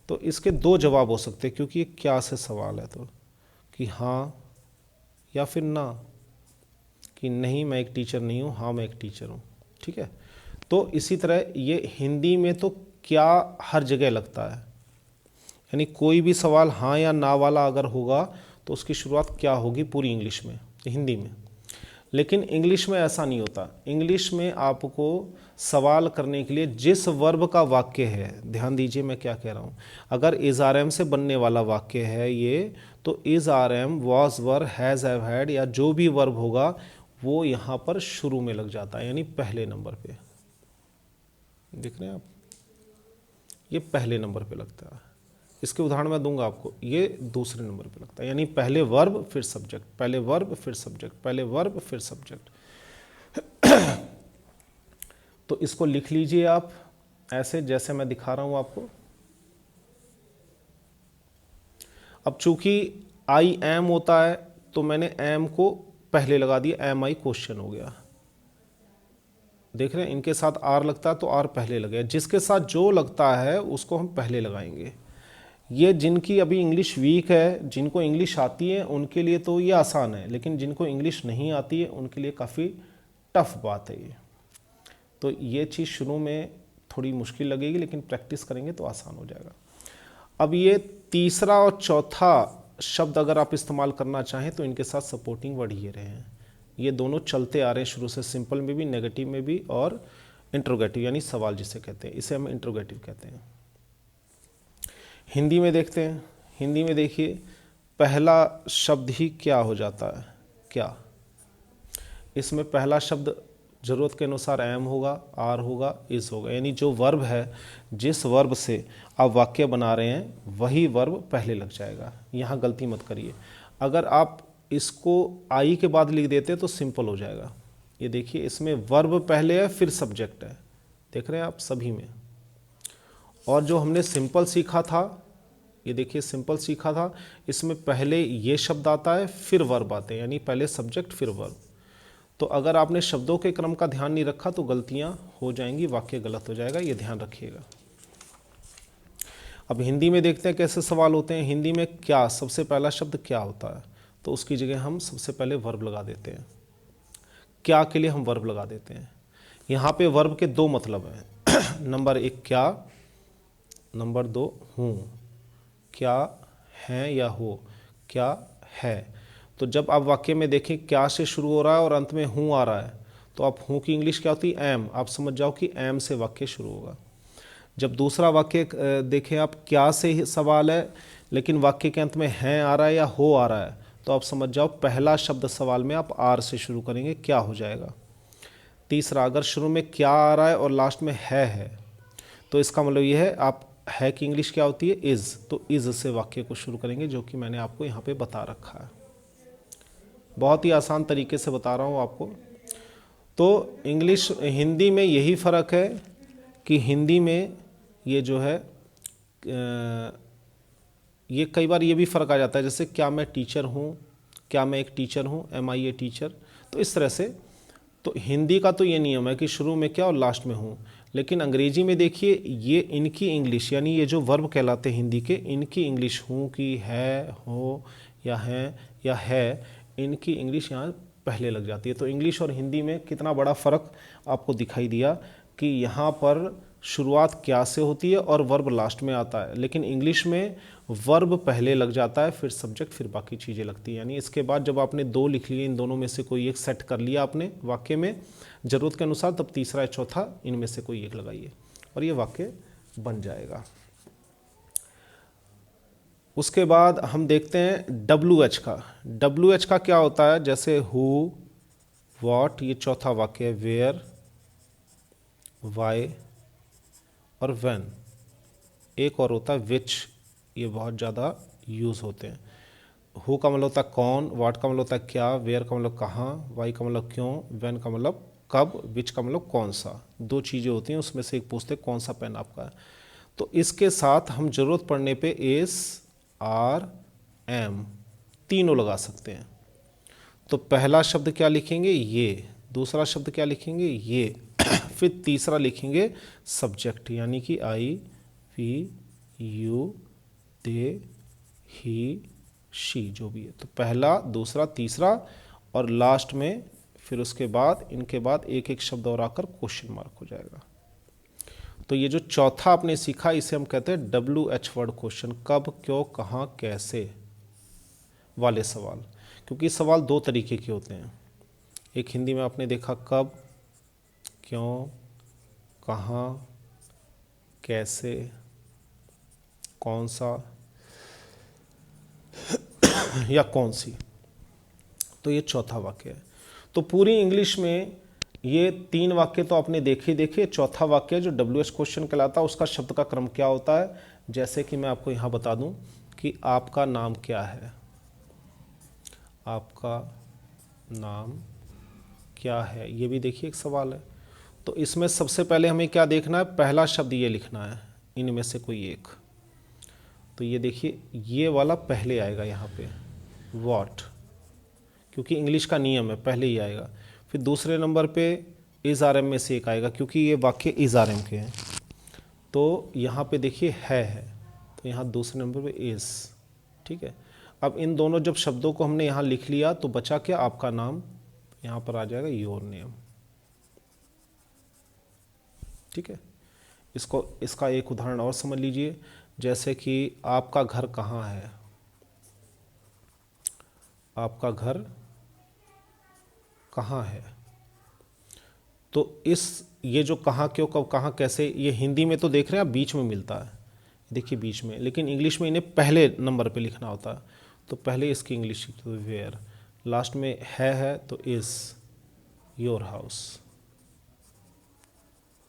तो इसके 2 जवाब हो सकते हैं, क्योंकि ये क्या से सवाल है, तो कि हाँ या फिर ना, कि नहीं मैं एक टीचर नहीं हूँ, हाँ मैं एक टीचर हूँ। ठीक है। तो इसी तरह ये हिंदी में तो क्या हर जगह लगता है, यानी कोई भी सवाल हाँ या ना वाला अगर होगा तो उसकी शुरुआत क्या होगी पूरी इंग्लिश में, हिंदी में। लेकिन इंग्लिश में ऐसा नहीं होता। इंग्लिश में आपको सवाल करने के लिए जिस वर्ब का वाक्य है, ध्यान दीजिए मैं क्या कह रहा हूँ, अगर इज़ आर एम से बनने वाला वाक्य है ये, तो is are am, was were, has have had या जो भी वर्ब होगा वो यहाँ पर शुरू में लग जाता है, यानी पहले नंबर पे। देख रहे हैं आप, ये पहले नंबर पे लगता है। इसके उदाहरण मैं दूंगा आपको, ये दूसरे नंबर पे लगता है, यानी पहले वर्ब फिर सब्जेक्ट, पहले वर्ब फिर सब्जेक्ट, पहले वर्ब फिर सब्जेक्ट। तो इसको लिख लीजिए आप ऐसे जैसे मैं दिखा रहा हूं आपको। अब चूंकि आई एम होता है तो मैंने एम को पहले लगा दिया, एम आई क्वेश्चन हो गया। देख रहे हैं, इनके साथ आर लगता है तो आर पहले लगे, जिसके साथ जो लगता है उसको हम पहले लगाएंगे। ये जिनकी अभी इंग्लिश वीक है, जिनको इंग्लिश आती है उनके लिए तो ये आसान है, लेकिन जिनको इंग्लिश नहीं आती है उनके लिए काफ़ी टफ बात है ये। तो ये चीज़ शुरू में थोड़ी मुश्किल लगेगी, लेकिन प्रैक्टिस करेंगे तो आसान हो जाएगा। अब ये तीसरा और चौथा शब्द अगर आप इस्तेमाल करना चाहें तो इनके साथ सपोर्टिंग वर्ड ये रहे हैं। ये दोनों चलते आ रहे हैं शुरू से, सिंपल में भी, नेगेटिव में भी, और इंट्रोगेटिव यानी सवाल जिसे कहते हैं, इसे हम इंट्रोगेटिव कहते हैं। हिंदी में देखते हैं। हिंदी में देखिए पहला शब्द ही क्या हो जाता है, क्या। इसमें पहला शब्द ज़रूरत के अनुसार एम होगा, आर होगा, इज होगा, यानी जो वर्ब है, जिस वर्ब से आप वाक्य बना रहे हैं वही वर्ब पहले लग जाएगा। यहाँ गलती मत करिए। अगर आप इसको आई के बाद लिख देते तो सिंपल हो जाएगा। ये देखिए इसमें वर्ब पहले है फिर सब्जेक्ट है, देख रहे हैं आप सभी में। और जो हमने सिंपल सीखा था, ये देखिए सिंपल सीखा था, इसमें पहले ये शब्द आता है फिर वर्ब आते हैं, यानी पहले सब्जेक्ट फिर वर्ब। तो अगर आपने शब्दों के क्रम का ध्यान नहीं रखा तो गलतियां हो जाएंगी, वाक्य गलत हो जाएगा, ये ध्यान रखिएगा। अब हिंदी में देखते हैं कैसे सवाल होते हैं। हिंदी में क्या, सबसे पहला शब्द क्या होता है, तो उसकी जगह हम सबसे पहले वर्ब लगा देते हैं। क्या के लिए हम वर्ब लगा देते हैं। यहाँ पे वर्ब के दो मतलब हैं नंबर एक क्या, नंबर दो हूँ। क्या है या हो, क्या है। तो जब आप वाक्य में देखें क्या से शुरू हो रहा है और अंत में हूँ आ रहा है, तो आप हूँ की इंग्लिश क्या होती है, एम। आप समझ जाओ कि एम से वाक्य शुरू होगा। जब दूसरा वाक्य देखें आप, क्या से ही सवाल है लेकिन वाक्य के अंत में है आ रहा है या हो आ रहा है, तो आप समझ जाओ पहला शब्द सवाल में आप आर से शुरू करेंगे, क्या हो जाएगा। तीसरा, अगर शुरू में क्या आ रहा है और लास्ट में है, तो इसका मतलब ये है आप है की इंग्लिश क्या होती है, इज़। तो इज़ से वाक्य को शुरू करेंगे, जो कि मैंने आपको यहाँ पे बता रखा है। बहुत ही आसान तरीके से बता रहा हूँ आपको। तो इंग्लिश हिंदी में यही फ़र्क है कि हिंदी में ये जो है ये कई बार ये भी फ़र्क आ जाता है, जैसे क्या मैं टीचर हूँ, क्या मैं एक टीचर हूँ, एम आई ए टीचर। तो इस तरह से तो हिंदी का तो ये नियम है कि शुरू में क्या और लास्ट में हूँ। लेकिन अंग्रेजी में देखिए ये इनकी इंग्लिश, यानी ये जो वर्ब कहलाते हैं हिंदी के, इनकी इंग्लिश हूँ की, है, हो या है, इनकी इंग्लिश यहाँ पहले लग जाती है। तो इंग्लिश और हिंदी में कितना बड़ा फ़र्क आपको दिखाई दिया कि यहाँ पर शुरुआत क्या से होती है और वर्ब लास्ट में आता है, लेकिन इंग्लिश में वर्ब पहले लग जाता है फिर सब्जेक्ट फिर बाकी चीज़ें लगती हैं। यानी इसके बाद जब आपने दो लिख लिए, इन दोनों में से कोई एक सेट कर लिया आपने वाक्य में ज़रूरत के अनुसार, तब तीसरा या चौथा इनमें से कोई एक लगाइए और ये वाक्य बन जाएगा। उसके बाद हम देखते हैं WH का। WH का क्या होता है, जैसे हु, वॉट, ये चौथा वाक्य है, वेयर, वाई और व्हेन। एक और होता है विच, ये बहुत ज़्यादा यूज़ होते हैं। हु का मतलब होता है कौन, वॉट का मतलब होता है क्या, वेयर का मतलब कहाँ, वाई का मतलब क्यों, व्हेन का मतलब कब, विच का मतलब कौन सा। दो चीज़ें होती हैं, उसमें से एक पूछते कौन सा पेन आपका है। तो इसके साथ हम ज़रूरत पड़ने पे एस, आर, एम तीनों लगा सकते हैं। तो पहला शब्द क्या लिखेंगे, ये। दूसरा शब्द क्या लिखेंगे, ये। फिर तीसरा लिखेंगे सब्जेक्ट, यानी कि I, we, you, they, he, she, जो भी है। तो पहला, दूसरा, तीसरा और लास्ट में फिर उसके बाद इनके बाद एक एक शब्द और आकर क्वेश्चन मार्क हो जाएगा। तो ये जो चौथा आपने सीखा इसे हम कहते हैं WH वर्ड क्वेश्चन, कब, क्यों, कहाँ, कैसे वाले सवाल। क्योंकि सवाल दो तरीके के होते हैं। एक हिंदी में आपने देखा कब, क्यों, कहाँ, कैसे, कौन सा या कौन सी। तो ये चौथा वाक्य है। तो पूरी इंग्लिश में ये तीन वाक्य तो आपने देखे। चौथा वाक्य जो WH क्वेश्चन कहलाता है उसका शब्द का क्रम क्या होता है, जैसे कि मैं आपको यहाँ बता दूँ कि आपका नाम क्या है, आपका नाम क्या है, ये भी देखिए एक सवाल है। तो इसमें सबसे पहले हमें क्या देखना है, पहला शब्द ये लिखना है, इनमें से कोई एक। तो ये देखिए ये वाला पहले आएगा यहाँ पे, व्हाट, क्योंकि इंग्लिश का नियम है पहले ही आएगा। फिर दूसरे नंबर पे इज़ आर एम में से एक आएगा, क्योंकि ये वाक्य इज़ आर एम के हैं। तो यहाँ पे देखिए है, तो यहाँ दूसरे नंबर पे इज़, ठीक है। अब इन दोनों जब शब्दों को हमने यहाँ लिख लिया तो बचा क्या, आपका नाम, यहाँ पर आ जाएगा योर नेम, ठीक है। इसका एक उदाहरण और समझ लीजिए। जैसे कि आपका घर कहाँ है, आपका घर कहाँ है। तो ये जो कहाँ, क्यों, कब, कहाँ, कैसे, ये हिंदी में तो देख रहे हैं आप बीच में मिलता है, देखिए बीच में, लेकिन इंग्लिश में इन्हें पहले नंबर पे लिखना होता है। तो पहले इसकी इंग्लिश लिखते हो वेयर, लास्ट में है तो इज योर हाउस,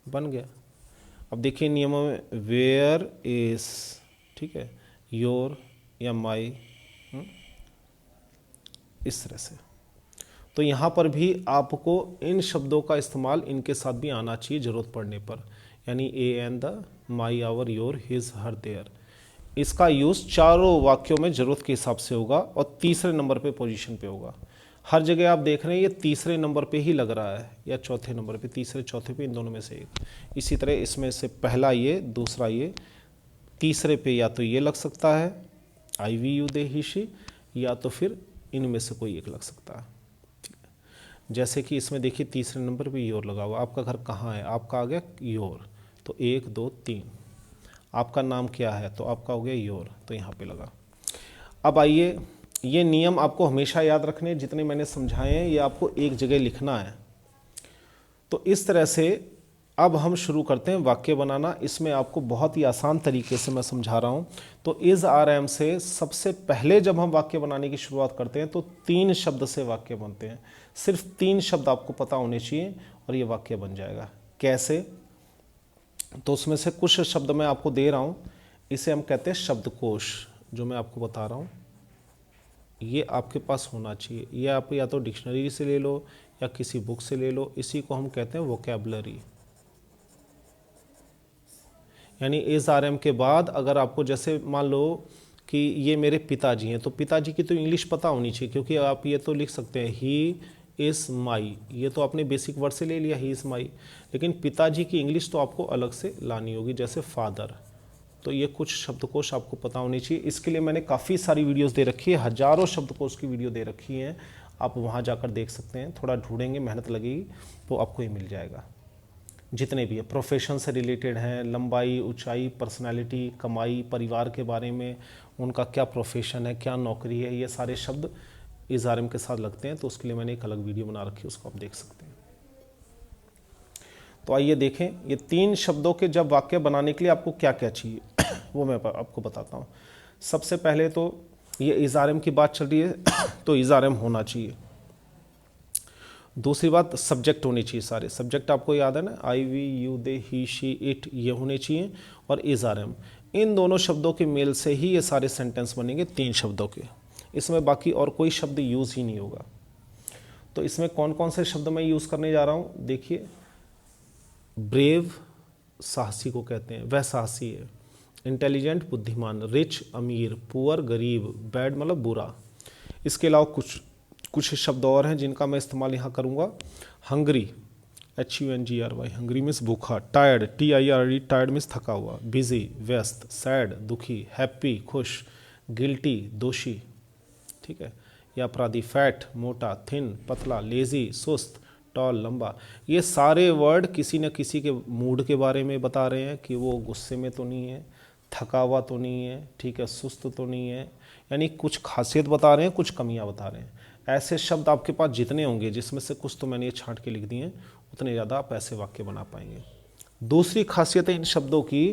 बन गया। अब देखिए नियमों में वेयर इज, ठीक है, योर या माई, इस तरह से। तो यहाँ पर भी आपको इन शब्दों का इस्तेमाल इनके साथ भी आना चाहिए ज़रूरत पड़ने पर, यानी a and the, my, our, your, his, her, their. इसका यूज़ चारों वाक्यों में ज़रूरत के हिसाब से होगा और तीसरे नंबर पे पोजीशन पे होगा। हर जगह आप देख रहे हैं ये तीसरे नंबर पे ही लग रहा है या चौथे नंबर पे, तीसरे चौथे पे, इन दोनों में से एक। इसी तरह इसमें से पहला ये, दूसरा ये, तीसरे पे या तो ये लग सकता है I, we, you, they, he, she, या तो फिर इनमें से कोई एक लग सकता है। जैसे कि इसमें देखिए तीसरे नंबर पे योर लगा हुआ, आपका घर कहाँ है, आपका आ गया योर, तो 1 2 3। आपका नाम क्या है, तो आपका हो गया योर, तो यहाँ पे लगा। अब आइए, ये नियम आपको हमेशा याद रखने, जितने मैंने समझाए हैं ये आपको एक जगह लिखना है। तो इस तरह से अब हम शुरू करते हैं वाक्य बनाना। इसमें आपको बहुत ही आसान तरीके से मैं समझा रहा हूँ। तो इज, आर, एम से सबसे पहले जब हम वाक्य बनाने की शुरुआत करते हैं तो 3 शब्द से वाक्य बनते हैं। सिर्फ 3 शब्द आपको पता होने चाहिए और ये वाक्य बन जाएगा। कैसे? तो उसमें से कुछ शब्द मैं आपको दे रहा हूँ, इसे हम कहते हैं शब्दकोश। जो मैं आपको बता रहा हूँ ये आपके पास होना चाहिए। ये आप या तो डिक्शनरी से ले लो या किसी बुक से ले लो। इसी को हम कहते हैं वोकैबुलरी। यानी इज, आर, एम के बाद अगर आपको, जैसे मान लो कि ये मेरे पिताजी हैं, तो पिताजी की तो इंग्लिश पता होनी चाहिए, क्योंकि आप ये तो लिख सकते हैं ही इज़ माई, ये तो आपने बेसिक वर्ड से ले लिया ही इज़ माई, लेकिन पिताजी की इंग्लिश तो आपको अलग से लानी होगी, जैसे फादर। तो ये कुछ शब्दकोश आपको पता होनी चाहिए। इसके लिए मैंने काफ़ी सारी वीडियोस दे रखी है, हज़ारों शब्दकोश की वीडियो दे रखी हैं, आप वहाँ जाकर देख सकते हैं। थोड़ा ढूंढेंगे, मेहनत लगेगी तो आपको ये मिल जाएगा। जितने भी है प्रोफेशन से रिलेटेड हैं, लंबाई, ऊंचाई, पर्सनालिटी, कमाई, परिवार के बारे में, उनका क्या प्रोफेशन है, क्या नौकरी है, ये सारे शब्द इज़, आर, एम के साथ लगते हैं। तो उसके लिए मैंने एक अलग वीडियो बना रखी है, उसको आप देख सकते हैं। तो आइए देखें, ये 3 शब्दों के जब वाक्य बनाने के लिए आपको क्या क्या चाहिए वो मैं आपको बताता हूँ। सबसे पहले तो ये इज़, आर, एम की बात चल रही है तो इज़, आर, एम होना चाहिए। दूसरी बात, सब्जेक्ट होने चाहिए सारे। सब्जेक्ट आपको याद है ना, I, we, you, they, he, she, it, ये होने चाहिए, और इज़, आर, एम। इन दोनों शब्दों के मेल से ही ये सारे सेंटेंस बनेंगे 3 शब्दों के। इसमें बाकी और कोई शब्द यूज़ ही नहीं होगा। तो इसमें कौन कौन से शब्द मैं यूज़ करने जा रहा हूँ, देखिए। ब्रेव, साहसी को कहते हैं, वह साहसी है। इंटेलिजेंट, बुद्धिमान। रिच, अमीर। पुअर, गरीब। बैड मतलब बुरा। इसके अलावा कुछ शब्द और हैं जिनका मैं इस्तेमाल यहाँ करूँगा। हंग्री, HUNGRY, हंग्री मीन्स भूखा। टायर्ड, TIRD, टायर्ड मीन्स थका हुआ। बिजी, व्यस्त। सैड, दुखी। हैप्पी, खुश। गिल्टी, दोषी, ठीक है, या अपराधी। फैट, मोटा। थिन, पतला। लेजी, सुस्त। टॉल, लंबा। ये सारे वर्ड किसी न किसी के मूड के बारे में बता रहे हैं कि वो गुस्से में तो नहीं है, थका हुआ तो नहीं है, ठीक है, सुस्त तो नहीं है, यानी कुछ खासियत बता रहे हैं, कुछ कमियां बता रहे हैं। ऐसे शब्द आपके पास जितने होंगे, जिसमें से कुछ तो मैंने ये छांट के लिख दिए हैं, उतने ज़्यादा आप ऐसे वाक्य बना पाएंगे। दूसरी खासियत है इन शब्दों की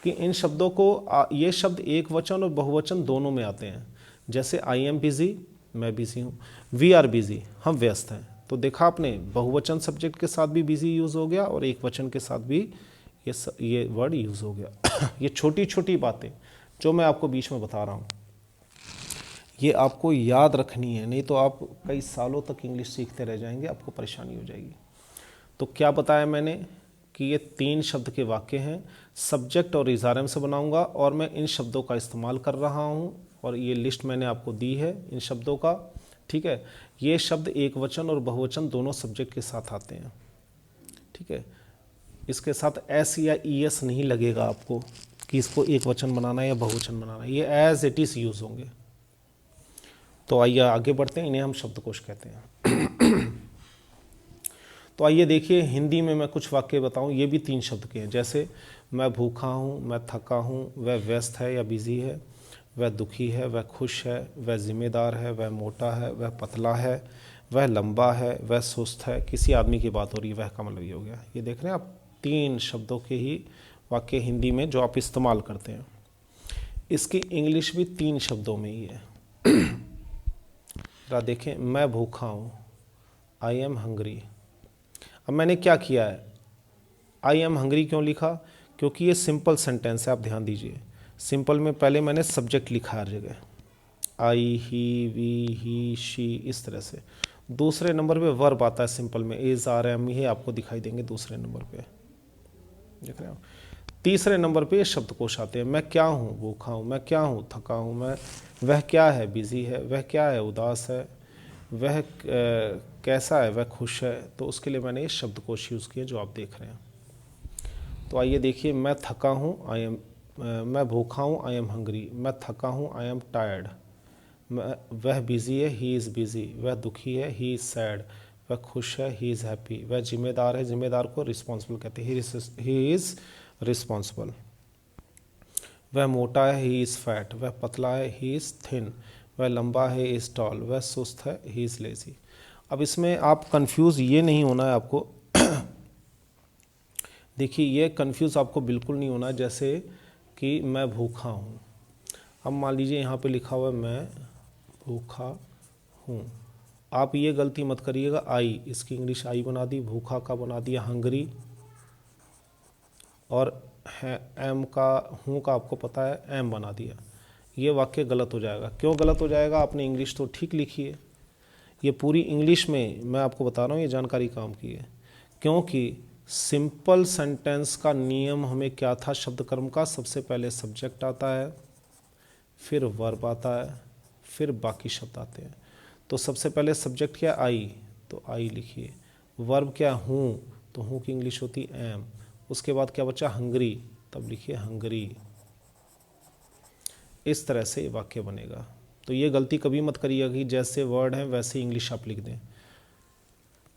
कि इन शब्दों को ये शब्द एक वचन और बहुवचन दोनों में आते हैं। जैसे आई एम बिजी, मैं बिजी हूँ। वी आर बिजी, हम व्यस्त हैं। तो देखा आपने, बहुवचन सब्जेक्ट के साथ भी बिजी यूज़ हो गया और एक वचन के साथ भी ये वर्ड यूज़ हो गया। ये छोटी छोटी बातें जो मैं आपको बीच में बता रहा हूँ, ये आपको याद रखनी है, नहीं तो आप कई सालों तक इंग्लिश सीखते रह जाएंगे, आपको परेशानी हो जाएगी। तो क्या बताया मैंने कि ये 3 शब्द के वाक्य हैं। सब्जेक्ट और इज़, आर, एम से बनाऊंगा और मैं इन शब्दों का इस्तेमाल कर रहा हूँ, और ये लिस्ट मैंने आपको दी है इन शब्दों का, ठीक है। ये शब्द एक वचन और बहुवचन दोनों सब्जेक्ट के साथ आते हैं, ठीक है। इसके साथ एस या ES नहीं लगेगा आपको कि इसको एक वचन बनाना है या बहुवचन बनाना है, ये एज इट इज़ यूज़ होंगे। तो आइए आगे बढ़ते हैं, इन्हें हम शब्दकोश कहते हैं। तो आइए देखिए, हिंदी में मैं कुछ वाक्य बताऊं, ये भी 3 शब्द के हैं। जैसे मैं भूखा हूँ, मैं थका हूँ, वह व्यस्त है या बिजी है, वह दुखी है, वह खुश है, वह जिम्मेदार है, वह मोटा है, वह पतला है, वह लंबा है, वह सुस्त है। किसी आदमी की बात हो रही है, वह का मतलब ये हो गया। ये देख रहे हैं आप, 3 शब्दों के ही वाक्य हिंदी में जो आप इस्तेमाल करते हैं। इसकी इंग्लिश भी 3 शब्दों में ही है। जरा देखें, मैं भूखा हूँ, आई एम हंग्री। अब मैंने क्या किया है, आई एम हंग्री क्यों लिखा? क्योंकि ये सिंपल सेंटेंस है, आप ध्यान दीजिए। सिंपल में पहले मैंने सब्जेक्ट लिखा हर जगह, आई, ही, वी, ही, शी, इस तरह से। दूसरे नंबर पे वर्ब आता है सिंपल में, इज, आर, एम, ये आपको दिखाई देंगे दूसरे नंबर पे, देख रहे हो। तीसरे नंबर पे ये शब्दकोश आते हैं। मैं क्या हूँ, भूखा हूँ, मैं क्या हूँ, थका हूँ, मैं, वह क्या है, बिजी है, वह क्या है, उदास है, वह कैसा है, वह खुश है। तो उसके लिए मैंने ये शब्दकोश यूज़ किए जो आप देख रहे हैं। तो आइए देखिए, मैं थका हूँ, आई एम, मैं भूखा हूँ, आई एम हंग्री, मैं थका हूँ, आई एम टायर्ड, वह बिज़ी है, ही इज़ बिज़ी, वह दुखी है, ही इज़ सैड, वह खुश है, ही इज़ हैप्पी, वह जिम्मेदार है, जिम्मेदार को रिस्पॉन्सिबल कहते हैं, ही इज़ रिस्पॉन्सिबल, वह मोटा है, ही इज़ फैट, वह पतला है, ही इज़ थिन, वह लंबा है, ही इज़ टॉल, वह सुस्त है, ही इज़ लेज़ी। अब इसमें आप कंफ्यूज ये नहीं होना है आपको देखिए, ये कंफ्यूज आपको बिल्कुल नहीं होना, जैसे कि मैं भूखा हूँ। अब मान लीजिए यहाँ पे लिखा हुआ है मैं भूखा हूँ, आप ये गलती मत करिएगा, आई, इसकी इंग्लिश आई बना दी, भूखा का बना दिया हंगरी, और एम का, हूँ का आपको पता है, एम बना दिया। ये वाक्य गलत हो जाएगा। क्यों गलत हो जाएगा? आपने इंग्लिश तो ठीक लिखी है। ये पूरी इंग्लिश में मैं आपको बता रहा हूँ, ये जानकारी काम की है। क्योंकि सिंपल सेंटेंस का नियम हमें क्या था, शब्द कर्म का, सबसे पहले सब्जेक्ट आता है, फिर वर्ब आता है, फिर बाकी शब्द आते हैं। तो सबसे पहले सब्जेक्ट क्या, आई, तो आई लिखिए। वर्ब क्या, हूँ, तो हूँ की इंग्लिश होती एम। उसके बाद क्या बचा, हंगरी, तब लिखिए हंगरी। इस तरह से वाक्य बनेगा। तो ये गलती कभी मत करिएगा कि जैसे वर्ड हैं वैसे इंग्लिश आप लिख दें।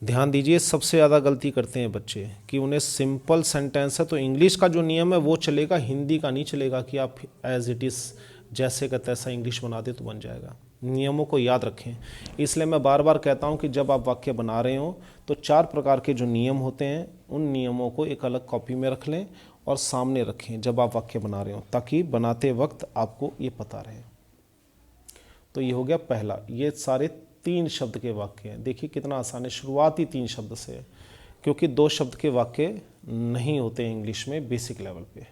ध्यान दीजिए, सबसे ज़्यादा गलती करते हैं बच्चे कि उन्हें सिंपल सेंटेंस है तो इंग्लिश का जो नियम है वो चलेगा, हिंदी का नहीं चलेगा कि आप एज इट इज़ जैसे का तैसा इंग्लिश बना दे तो बन जाएगा। नियमों को याद रखें। इसलिए मैं बार बार कहता हूं कि जब आप वाक्य बना रहे हो तो 4 प्रकार के जो नियम होते हैं उन नियमों को एक अलग कॉपी में रख लें और सामने रखें जब आप वाक्य बना रहे हो, ताकि बनाते वक्त आपको ये पता रहे। तो ये हो गया पहला। ये सारे 3 शब्द के वाक्य हैं। देखिए कितना आसान है, शुरुआती 3 शब्द से, क्योंकि 2 शब्द के वाक्य नहीं होते हैं इंग्लिश में बेसिक लेवल पे।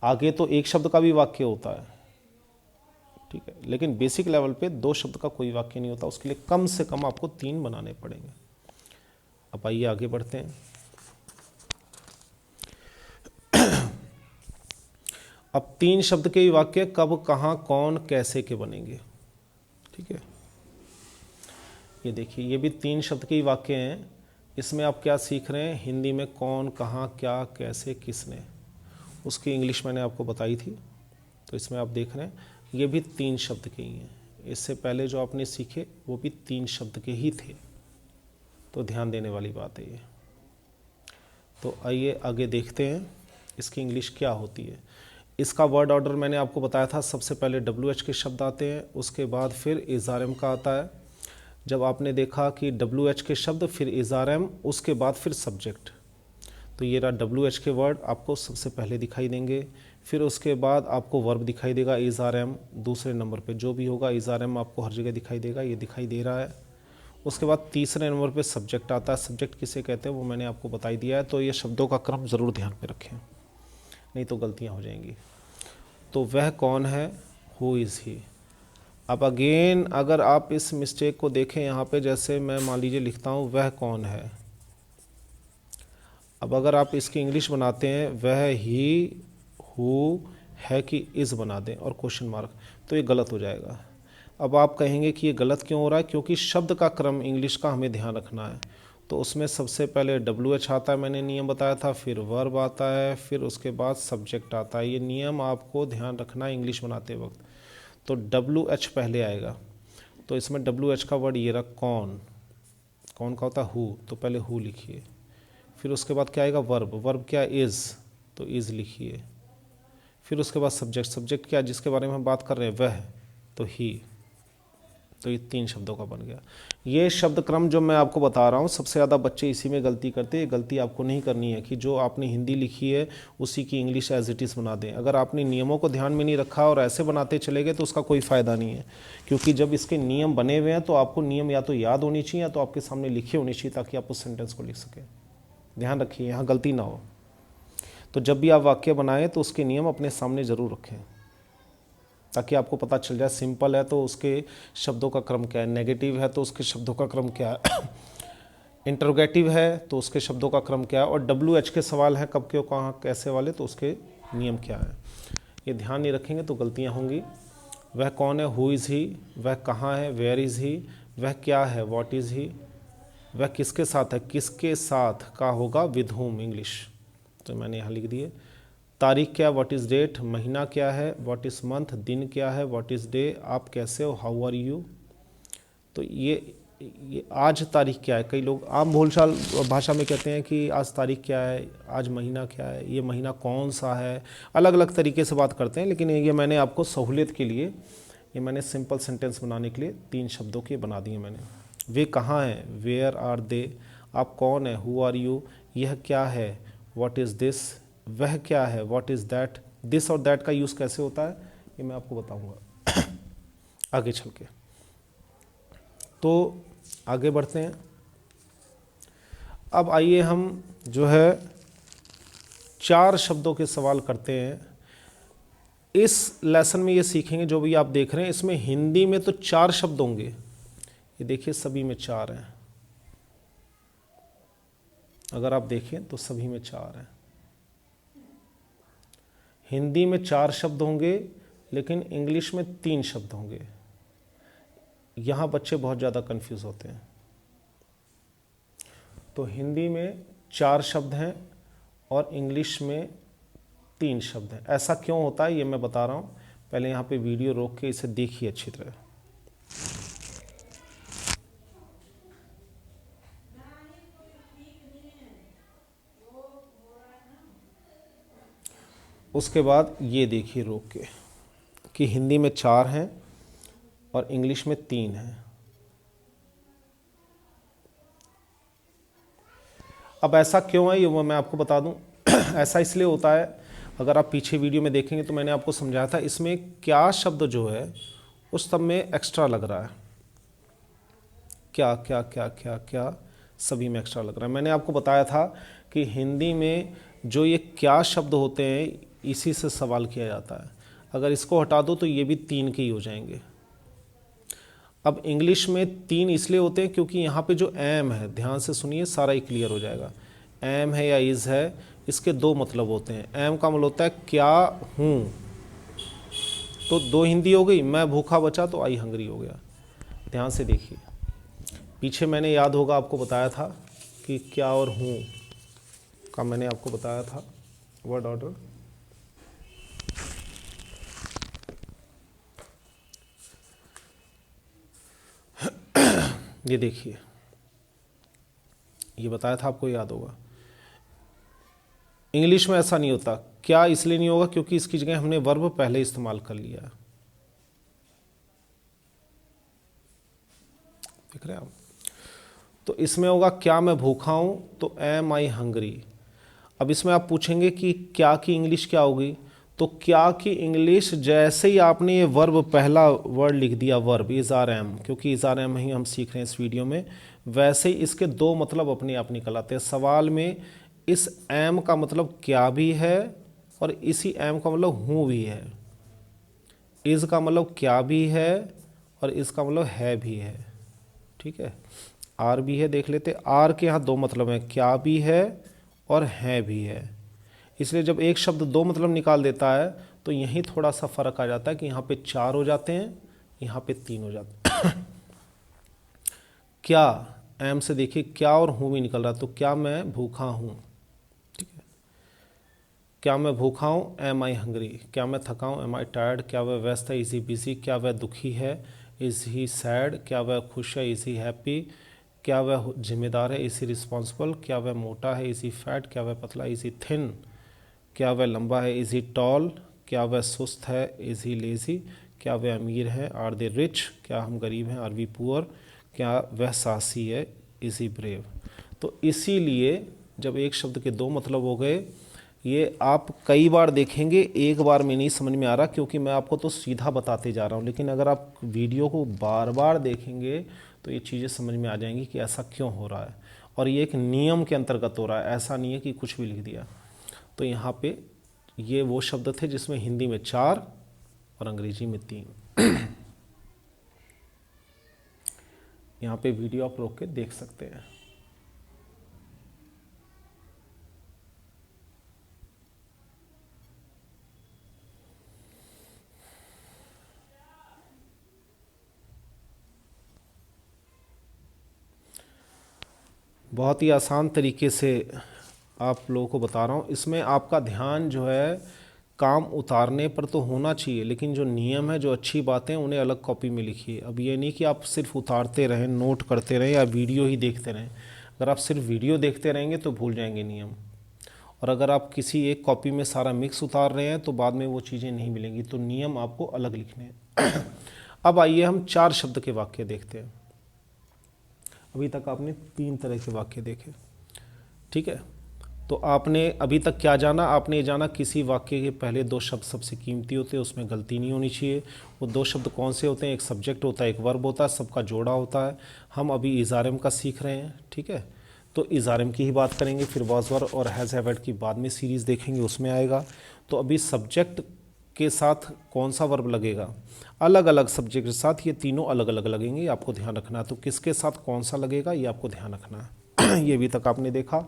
आगे तो 1 शब्द का भी वाक्य होता है, ठीक है, लेकिन बेसिक लेवल पे 2 शब्द का कोई वाक्य नहीं होता। उसके लिए कम से कम आपको 3 बनाने पड़ेंगे। अब आइए आगे बढ़ते हैं। अब 3 शब्द के ही वाक्य कब, कहाँ, कौन, कैसे के बनेंगे, ठीक है। ये देखिए, ये भी 3 शब्द के ही वाक्य हैं। इसमें आप क्या सीख रहे हैं, हिंदी में कौन, कहाँ, क्या, कैसे, किसने, उसकी इंग्लिश मैंने आपको बताई थी। तो इसमें आप देख रहे हैं ये भी 3 शब्द के ही हैं। इससे पहले जो आपने सीखे वो भी 3 शब्द के ही थे। तो ध्यान देने वाली बात है ये। तो आइए आगे देखते हैं इसकी इंग्लिश क्या होती है। इसका वर्ड ऑर्डर मैंने आपको बताया था, सबसे पहले WH के शब्द आते हैं, उसके बाद फिर इज़ारएम का आता है। जब आपने देखा कि WH के शब्द फिर इज़ारएम, उसके बाद फिर सब्जेक्ट, तो ये रहा WH के वर्ड आपको सबसे पहले दिखाई देंगे। फिर उसके बाद आपको वर्ब दिखाई देगा इज़ारएम, दूसरे नंबर पे जो भी होगा इज़ारएम आपको हर जगह दिखाई देगा, ये दिखाई दे रहा है। उसके बाद तीसरे नंबर पे सब्जेक्ट आता है। सब्जेक्ट किसे कहते हैं वो मैंने आपको बता दिया है। तो ये शब्दों का क्रम ज़रूर ध्यान में रखें, नहीं तो गलतियाँ हो जाएंगी। तो वह कौन है, हु इज़ ही। अब अगेन अगर आप इस मिस्टेक को देखें यहाँ पे, जैसे मैं मान लीजिए लिखता हूँ वह कौन है। अब अगर आप इसकी इंग्लिश बनाते हैं वह, ही, हु, है कि इज़ बना दें और क्वेश्चन मार्क, तो ये गलत हो जाएगा। अब आप कहेंगे कि ये गलत क्यों हो रहा है, क्योंकि शब्द का क्रम इंग्लिश का हमें ध्यान रखना है। तो उसमें सबसे पहले WH आता है, मैंने नियम बताया था, फिर वर्ब आता है, फिर उसके बाद सब्जेक्ट आता है। ये नियम आपको ध्यान रखना है इंग्लिश बनाते वक्त। तो WH पहले आएगा, तो इसमें WH का वर्ड ये रहा कौन, कौन का होता है हु, तो पहले हु लिखिए। फिर उसके बाद क्या आएगा वर्ब, वर्ब क्या इज़, तो इज़ लिखिए। फिर उसके बाद सब्जेक्ट, सब्जेक्ट क्या जिसके बारे में हम बात कर रहे हैं वह, तो ही। तो ये 3 शब्दों का बन गया। ये शब्द क्रम जो मैं आपको बता रहा हूँ, सबसे ज़्यादा बच्चे इसी में गलती करते हैं। गलती आपको नहीं करनी है कि जो आपने हिंदी लिखी है उसी की इंग्लिश एज इट इज़ बना दें। अगर आपने नियमों को ध्यान में नहीं रखा और ऐसे बनाते चले गए तो उसका कोई फ़ायदा नहीं है, क्योंकि जब इसके नियम बने हुए हैं तो आपको नियम या तो याद होनी चाहिए या तो आपके सामने लिखे होनी चाहिए, ताकि आप उस सेंटेंस को लिख सकें। ध्यान रखिए, यहाँ गलती ना हो। तो जब भी आप वाक्य बनाएं तो उसके नियम अपने सामने ज़रूर रखें, ताकि आपको पता चल जाए। सिंपल है तो उसके शब्दों का क्रम क्या है, नेगेटिव है तो उसके शब्दों का क्रम क्या है, इंटरोगेटिव है तो उसके शब्दों का क्रम क्या है, और WH के सवाल हैं कब क्यों कहाँ कैसे वाले, तो उसके नियम क्या है। ये ध्यान नहीं रखेंगे तो गलतियाँ होंगी। वह कौन है, हु इज़ ही। वह कहाँ है, वेयर इज़ ही। वह क्या है, व्हाट इज़ ही। वह किसके साथ है, किसके साथ का होगा विद होम, इंग्लिश। तो मैंने यहाँ लिख दिए। तारीख क्या, व्हाट इज़ डेट। महीना क्या है, व्हाट इज़ मंथ। दिन क्या है, व्हाट इज़ डे। आप कैसे हो, हाउ आर यू। तो ये आज तारीख क्या है। कई लोग आम बोलचाल भाषा में कहते हैं कि आज तारीख क्या है, आज महीना क्या है, ये महीना कौन सा है। अलग अलग तरीके से बात करते हैं, लेकिन ये मैंने आपको सहूलियत के लिए, ये मैंने सिंपल सेंटेंस बनाने के लिए 3 शब्दों के बना दिए मैंने। वे कहाँ हैं, वेयर आर दे। आप कौन है, हु आर यू। यह क्या है, व्हाट इज़ दिस। वह क्या है, व्हाट इज़ दैट। दिस और दैट का यूज़ कैसे होता है ये मैं आपको बताऊंगा आगे चल के। तो आगे बढ़ते हैं। अब आइए हम जो है 4 शब्दों के सवाल करते हैं। इस लेसन में ये सीखेंगे, जो भी आप देख रहे हैं इसमें हिंदी में तो 4 शब्द होंगे। ये देखिए सभी में 4 हैं, अगर आप देखें तो सभी में 4 हैं। हिंदी में 4 शब्द होंगे, लेकिन इंग्लिश में 3 शब्द होंगे। यहाँ बच्चे बहुत ज़्यादा कंफ्यूज होते हैं। तो हिंदी में 4 शब्द हैं और इंग्लिश में 3 शब्द हैं। ऐसा क्यों होता है ये मैं बता रहा हूँ। पहले यहाँ पे वीडियो रोक के इसे देखिए अच्छी तरह। उसके बाद ये देखिए रोक के कि हिंदी में 4 हैं और इंग्लिश में 3 हैं। अब ऐसा क्यों है ये वो मैं आपको बता दूं। ऐसा इसलिए होता है, अगर आप पीछे वीडियो में देखेंगे तो मैंने आपको समझाया था इसमें क्या शब्द जो है उस सब में एक्स्ट्रा लग रहा है। क्या क्या क्या क्या क्या सभी में एक्स्ट्रा लग रहा है। मैंने आपको बताया था कि हिंदी में जो ये क्या शब्द होते हैं इसी से सवाल किया जाता है। अगर इसको हटा दो तो ये भी 3 के ही हो जाएंगे। अब इंग्लिश में 3 इसलिए होते हैं क्योंकि यहाँ पे जो एम है, ध्यान से सुनिए सारा ही क्लियर हो जाएगा। एम है या इज़ है, इसके 2 मतलब होते हैं। एम का मतलब होता है क्या हूँ, तो 2 हिंदी हो गई। मैं भूखा बचा तो आई हंगरी हो गया। ध्यान से देखिए, पीछे मैंने याद होगा आपको बताया था कि क्या और हूँ का मैंने आपको बताया था वर्ड ऑर्डर। ये देखिए, ये बताया था आपको, याद होगा। इंग्लिश में ऐसा नहीं होता। क्या इसलिए नहीं होगा क्योंकि इसकी जगह हमने वर्ब पहले इस्तेमाल कर लिया है। देख रहे हैं आप। तो इसमें होगा क्या मैं भूखा हूं, तो एम आई हंगरी। अब इसमें आप पूछेंगे कि क्या की इंग्लिश क्या होगी, तो क्या की इंग्लिश जैसे ही आपने ये वर्ब पहला वर्ड लिख दिया, वर्ब इज़ आर एम, क्योंकि इज़ आर एम ही हम सीख रहे हैं इस वीडियो में, वैसे ही इसके 2 मतलब अपने आप निकल आते हैं। सवाल में इस एम का मतलब क्या भी है और इसी एम का मतलब हूँ भी है। इज़ का मतलब क्या भी है और इसका मतलब है भी है। ठीक है, आर भी है, देख लेते। आर के यहाँ 2 मतलब हैं, क्या भी है और है भी है। इसलिए जब एक शब्द 2 मतलब निकाल देता है तो यहीं थोड़ा सा फर्क आ जाता है कि यहाँ पे 4 हो जाते हैं, यहाँ पे 3 हो जाते हैं। क्या एम से देखिए क्या और हूँ भी निकल रहा, तो क्या मैं भूखा हूँ। ठीक है, क्या मैं भूखा हूँ, एम आई हंग्री। क्या मैं थका हूँ, एम आई टायर्ड। क्या वह व्यस्त है, इज़ ही बिजी। क्या वह दुखी है, इज़ ही सैड। क्या वह खुश है, इज़ ही हैप्पी। क्या वह जिम्मेदार है, इज़ ही रिस्पॉन्सिबल। क्या वह मोटा है, इज़ ही फैट। क्या वह पतला, इज़ ही थिन। क्या वह लंबा है, इज़ ही टॉल, क्या वह सुस्त है, इज़ ही लेज़ी, क्या वह अमीर है, आर दे रिच, क्या हम गरीब हैं, आर वी पुअर, क्या वह साहसी है, इज़ ही ब्रेव। तो इसीलिए जब एक शब्द के दो मतलब हो गए, ये आप कई बार देखेंगे, एक बार में नहीं समझ में आ रहा, क्योंकि मैं आपको तो सीधा बताते जा रहा हूँ, लेकिन अगर आप वीडियो को बार बार देखेंगे तो ये चीज़ें समझ में आ जाएंगी कि ऐसा क्यों हो रहा है, और ये एक नियम के अंतर्गत हो रहा है, ऐसा नहीं है कि कुछ भी लिख दिया। तो यहाँ पे ये वो शब्द थे जिसमें हिंदी में 4 और अंग्रेजी में 3। यहाँ पे वीडियो आप रोक के देख सकते हैं। बहुत ही आसान तरीके से आप लोगों को बता रहा हूँ। इसमें आपका ध्यान जो है काम उतारने पर तो होना चाहिए, लेकिन जो नियम है, जो अच्छी बातें हैं, उन्हें अलग कॉपी में लिखिए। अब ये नहीं कि आप सिर्फ उतारते रहें, नोट करते रहें या वीडियो ही देखते रहें। अगर आप सिर्फ वीडियो देखते रहेंगे तो भूल जाएंगे नियम, और अगर आप किसी एक कॉपी में सारा मिक्स उतार रहे हैं तो बाद में वो चीज़ें नहीं मिलेंगी। तो नियम आपको अलग लिखने हैं। अब आइए हम 4 शब्द के वाक्य देखते हैं। अभी तक आपने 3 तरह के वाक्य देखे, ठीक है। तो आपने अभी तक क्या जाना, आपने ये जाना किसी वाक्य के पहले 2 शब्द सबसे कीमती होते हैं, उसमें गलती नहीं होनी चाहिए। वो 2 शब्द कौन से होते हैं, एक सब्जेक्ट होता है, एक वर्ब होता है, सबका जोड़ा होता है। हम अभी इज़ारम का सीख रहे हैं, ठीक है। तो इज़ारम की ही बात करेंगे, फिर वाज वर और हैज़ हैव हैड की बाद में सीरीज़ देखेंगे, उसमें आएगा। तो अभी सब्जेक्ट के साथ कौन सा वर्ब लगेगा, अलग अलग सब्जेक्ट के साथ ये तीनों अलग अलग लगेंगे, ये आपको ध्यान रखना है। तो किसके साथ कौन सा लगेगा ये आपको ध्यान रखना है। ये अभी तक आपने देखा।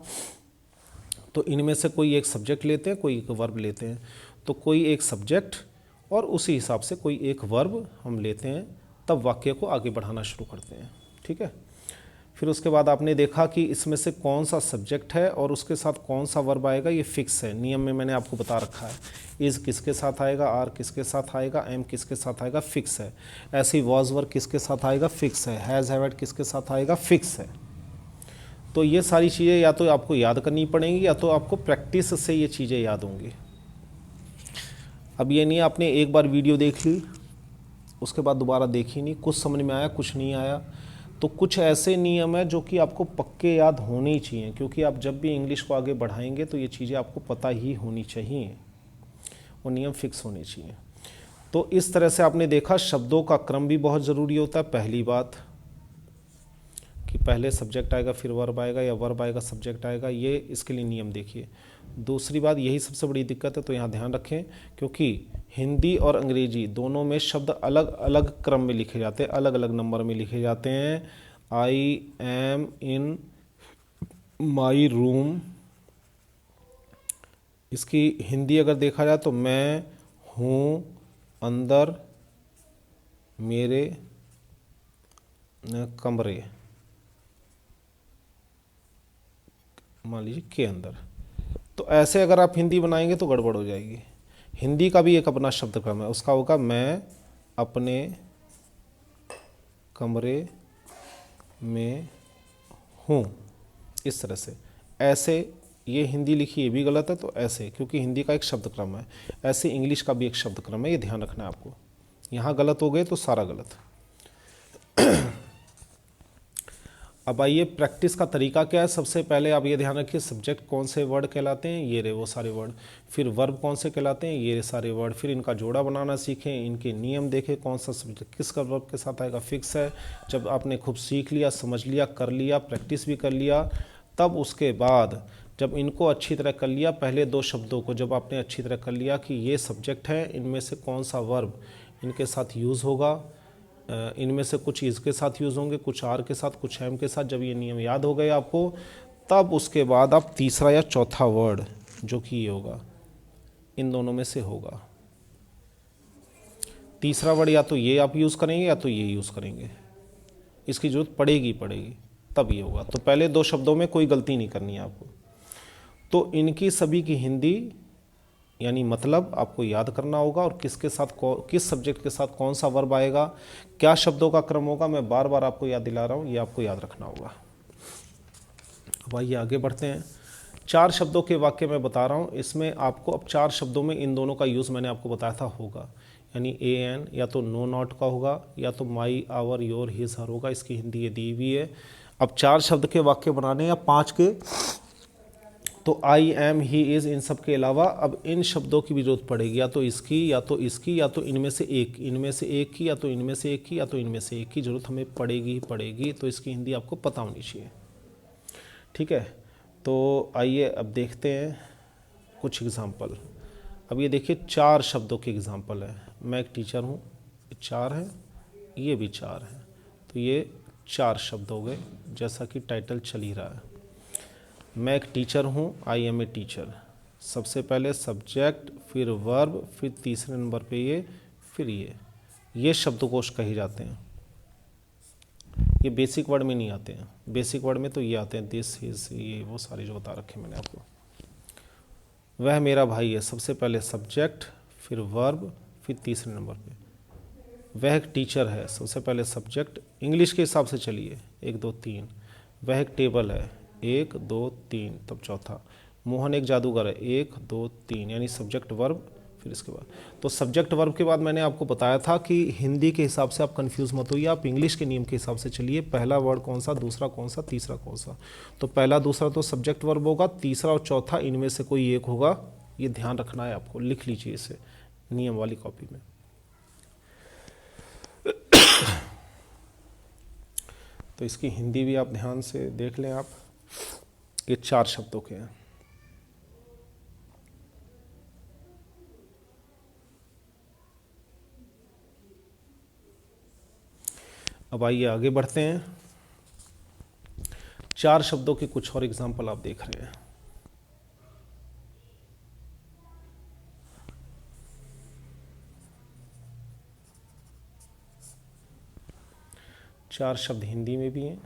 तो इनमें से कोई एक सब्जेक्ट लेते हैं, कोई एक वर्ब लेते हैं। तो कोई एक सब्जेक्ट और उसी हिसाब से कोई एक वर्ब हम लेते हैं, तब वाक्य को आगे बढ़ाना शुरू करते हैं, ठीक है। फिर उसके बाद आपने देखा कि इसमें से कौन सा सब्जेक्ट है और उसके साथ कौन सा वर्ब आएगा, ये फिक्स है। नियम में मैंने आपको बता रखा है, इज़ किसके साथ आएगा, आर किसके साथ आएगा, एम किसके साथ आएगा, फिक्स है। ऐसे ही वॉज वर किसके साथ आएगा, फिक्स है। हैज़ हैव हैड किसके साथ आएगा, फिक्स है। तो ये सारी चीज़ें या तो आपको याद करनी पड़ेंगी या तो आपको प्रैक्टिस से ये चीज़ें याद होंगी। अब ये नहीं आपने एक बार वीडियो देख ली, उसके बाद दोबारा देखी नहीं, कुछ समझ में आया, कुछ नहीं आया। तो कुछ ऐसे नियम है जो कि आपको पक्के याद होने ही चाहिए, क्योंकि आप जब भी इंग्लिश को आगे बढ़ाएंगे तो ये चीज़ें आपको पता ही होनी चाहिए, वो नियम फिक्स होने चाहिए। तो इस तरह से आपने देखा शब्दों का क्रम भी बहुत ज़रूरी होता है। पहली बात कि पहले सब्जेक्ट आएगा फिर वर्ब आएगा, या वर्ब आएगा सब्जेक्ट आएगा, ये इसके लिए नियम देखिए। दूसरी बात, यही सबसे बड़ी दिक्कत है, तो यहाँ ध्यान रखें, क्योंकि हिंदी और अंग्रेजी दोनों में शब्द अलग अलग क्रम में लिखे जाते हैं, अलग अलग नंबर में लिखे जाते हैं। I am in my room, इसकी हिंदी अगर देखा जाए तो मैं हूँ अंदर मेरे कमरे, मान लीजिए के अंदर। तो ऐसे अगर आप हिंदी बनाएंगे तो गड़बड़ हो जाएगी। हिंदी का भी एक अपना शब्द क्रम है, उसका होगा मैं अपने कमरे में हूँ, इस तरह से। ऐसे ये हिंदी लिखी, ये भी गलत है, तो ऐसे, क्योंकि हिंदी का एक शब्द क्रम है। ऐसे इंग्लिश का भी एक शब्द क्रम है, ये ध्यान रखना है आपको। यहाँ गलत हो गए तो सारा गलत। अब आइए प्रैक्टिस का तरीका क्या है। सबसे पहले आप ये ध्यान रखिए सब्जेक्ट कौन से वर्ड कहलाते हैं, ये रहे वो सारे वर्ड। फिर वर्ब कौन से कहलाते हैं, ये सारे वर्ड। फिर इनका जोड़ा बनाना सीखें, इनके नियम देखें, कौन सा सब्जेक्ट किसका वर्ब के साथ आएगा, फिक्स है। जब आपने खूब सीख लिया, समझ लिया, कर लिया, प्रैक्टिस भी कर लिया, तब उसके बाद जब इनको अच्छी तरह कर लिया, पहले 2 शब्दों को जब आपने अच्छी तरह कर लिया कि ये सब्जेक्ट है, इनमें से कौन सा वर्ब इनके साथ यूज़ होगा, इनमें से कुछ इसके साथ यूज़ होंगे, कुछ आर के साथ, कुछ एम के साथ, जब ये नियम याद हो गए आपको, तब उसके बाद आप तीसरा या चौथा वर्ड जो कि ये होगा, इन दोनों में से होगा। तीसरा वर्ड या तो ये आप यूज़ करेंगे या तो ये यूज़ करेंगे, इसकी ज़रूरत पड़ेगी तब ये होगा। तो पहले 2 शब्दों में कोई गलती नहीं करनी है आपको। तो इनकी सभी की हिंदी यानी मतलब आपको याद करना होगा, और किसके साथ किस सब्जेक्ट के साथ कौन सा वर्ब आएगा, क्या शब्दों का क्रम होगा, मैं बार बार आपको याद दिला रहा हूँ, ये आपको याद रखना होगा। अब आइए आगे बढ़ते हैं। 4 शब्दों के वाक्य मैं बता रहा हूँ, इसमें आपको अब 4 शब्दों में इन दोनों का यूज़ मैंने आपको बताया था होगा, यानी ए एन या तो नो नॉट का होगा या तो my our your his her होगा। इसकी हिंदी ये दी हुई है। अब 4 शब्द के वाक्य बनाने या 5 के, तो आई एम ही इज़, इन सब के अलावा अब इन शब्दों की भी जरूरत पड़ेगी, या तो इसकी या तो इसकी या तो इनमें से एक, इनमें से एक की या तो इनमें से एक की या तो इनमें से एक की जरूरत हमें पड़ेगी ही पड़ेगी। तो इसकी हिंदी आपको पता होनी चाहिए। ठीक है, तो आइए अब देखते हैं कुछ एग्जाम्पल। अब ये देखिए 4 शब्दों के एग्जाम्पल है। मैं एक टीचर हूँ, 4 है, ये भी 4 है, तो ये 4 शब्द हो गए, जैसा कि टाइटल चल ही रहा है। मैं एक टीचर हूँ, आई एम ए टीचर, सबसे पहले सब्जेक्ट, फिर वर्ब, फिर तीसरे नंबर पे ये, फिर ये शब्दकोश कहे जाते हैं। ये बेसिक वर्ड में नहीं आते हैं, बेसिक वर्ड में तो ये आते हैं, दिस हिज, ये वो सारी जो बता रखे मैंने आपको। वह मेरा भाई है, सबसे पहले सब्जेक्ट, फिर वर्ब, फिर तीसरे नंबर पे। वह एक टीचर है, सबसे पहले सब्जेक्ट, इंग्लिश के हिसाब से चलिए 1 2 3। वह एक टेबल है, 1 2 3, तब चौथा। मोहन एक जादूगर है, 1 2 3, यानी सब्जेक्ट वर्ब, फिर इसके बाद। तो सब्जेक्ट वर्ब के बाद मैंने आपको बताया था कि हिंदी के हिसाब से आप कंफ्यूज मत होइए, आप इंग्लिश के नियम के हिसाब से चलिए। पहला वर्ड कौन सा, दूसरा कौन सा, तीसरा कौन सा। तो पहला दूसरा तो सब्जेक्ट वर्ब होगा, तीसरा और चौथा इनमें से कोई एक होगा। ये ध्यान रखना है आपको, लिख लीजिए इसे नियम वाली कॉपी में। तो इसकी हिंदी भी आप ध्यान से देख लें आप। ये 4 शब्दों के हैं। अब आइए आगे बढ़ते हैं। 4 शब्दों के कुछ और एग्जाम्पल आप देख रहे हैं। चार शब्द हिंदी में भी हैं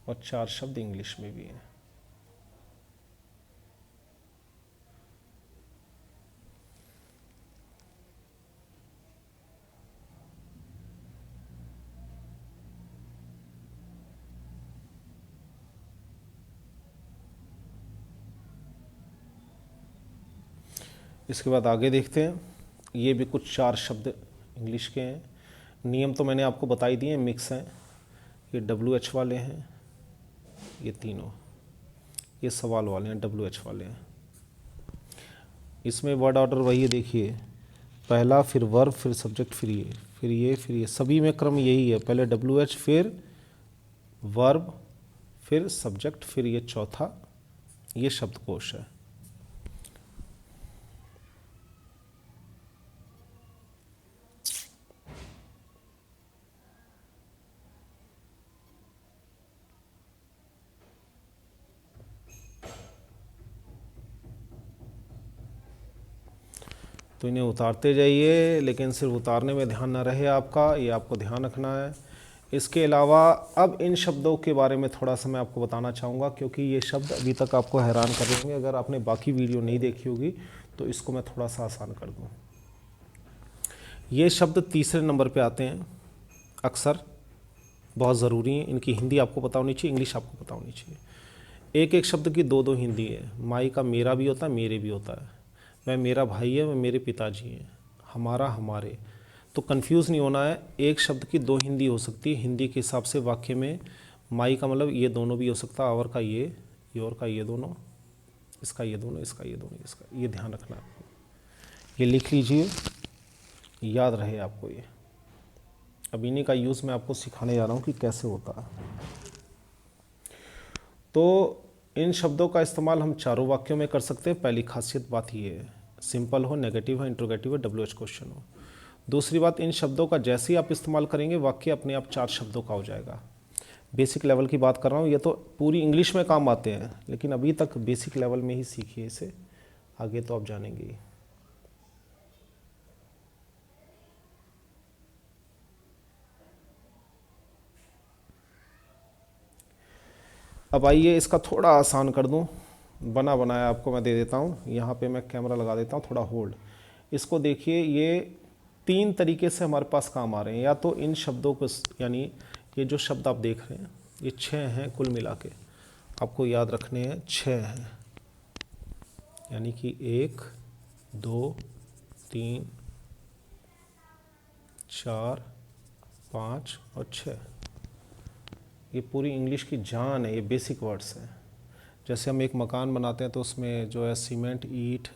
और 4 शब्द इंग्लिश में भी हैं। इसके बाद आगे देखते हैं। ये भी कुछ 4 शब्द इंग्लिश के हैं। नियम तो मैंने आपको बता ही दिए, मिक्स हैं। ये WH वाले हैं, ये तीनों, ये सवाल वाले हैं, WH वाले हैं। इसमें वर्ड ऑर्डर वही है, देखिए, पहला, फिर वर्ब, फिर सब्जेक्ट, फिर ये, फिर ये, फिर ये, सभी में क्रम यही है। पहले WH, फिर वर्ब, फिर सब्जेक्ट, फिर ये चौथा, ये शब्दकोश है। तो इन्हें उतारते जाइए, लेकिन सिर्फ उतारने में ध्यान ना रहे आपका, ये आपको ध्यान रखना है। इसके अलावा अब इन शब्दों के बारे में थोड़ा सा मैं आपको बताना चाहूँगा, क्योंकि ये शब्द अभी तक आपको हैरान कर रहे होंगे। अगर आपने बाकी वीडियो नहीं देखी होगी तो इसको मैं थोड़ा सा आसान कर दूँ। ये शब्द तीसरे नंबर पे आते हैं अक्सर, बहुत ज़रूरी है। इनकी हिंदी आपको पता होनी चाहिए, इंग्लिश आपको पता होनी चाहिए। एक एक शब्द की 2 हिंदी है। माई का मेरा भी होता है, मेरे भी होता है। वह मेरा भाई है, वह मेरे पिताजी हैं। हमारा, हमारे। तो कंफ्यूज नहीं होना है, एक शब्द की 2 हिंदी हो सकती है हिंदी के हिसाब से वाक्य में। माई का मतलब ये दोनों भी हो सकता है, और का ये, योर का ये दोनों, इसका ये दोनों, इसका ये दोनों, इसका ये, ध्यान रखना आपको। ये लिख लीजिए, याद रहे आपको ये। अब इन्हीं का यूज़ मैं आपको सिखाने जा रहा हूँ कि कैसे होता है। तो इन शब्दों का इस्तेमाल हम चारों वाक्यों में कर सकते हैं। पहली खासियत बात ये है, सिंपल हो, नेगेटिव हो, इंट्रोगेटिव हो, WH क्वेश्चन हो। दूसरी बात, इन शब्दों का जैसे ही आप इस्तेमाल करेंगे वाक्य अपने आप 4 शब्दों का हो जाएगा। बेसिक लेवल की बात कर रहा हूँ, ये तो पूरी इंग्लिश में काम आते हैं, लेकिन अभी तक बेसिक लेवल में ही सीखिए इसे, आगे तो आप जानेंगे। अब आइए इसका थोड़ा आसान कर दूं, बना बनाया आपको मैं दे देता हूं। यहाँ पे मैं कैमरा लगा देता हूं, थोड़ा होल्ड। इसको देखिए, ये 3 तरीके से हमारे पास काम आ रहे हैं। या तो इन शब्दों को, यानी ये जो शब्द आप देख रहे हैं ये 6 हैं कुल मिला के, आपको याद रखने हैं 6 हैं, यानी कि 1 2 3 4 5 और 6। ये पूरी इंग्लिश की जान है, ये बेसिक वर्ड्स हैं। जैसे हम एक मकान बनाते हैं तो उसमें जो है सीमेंट, ईंट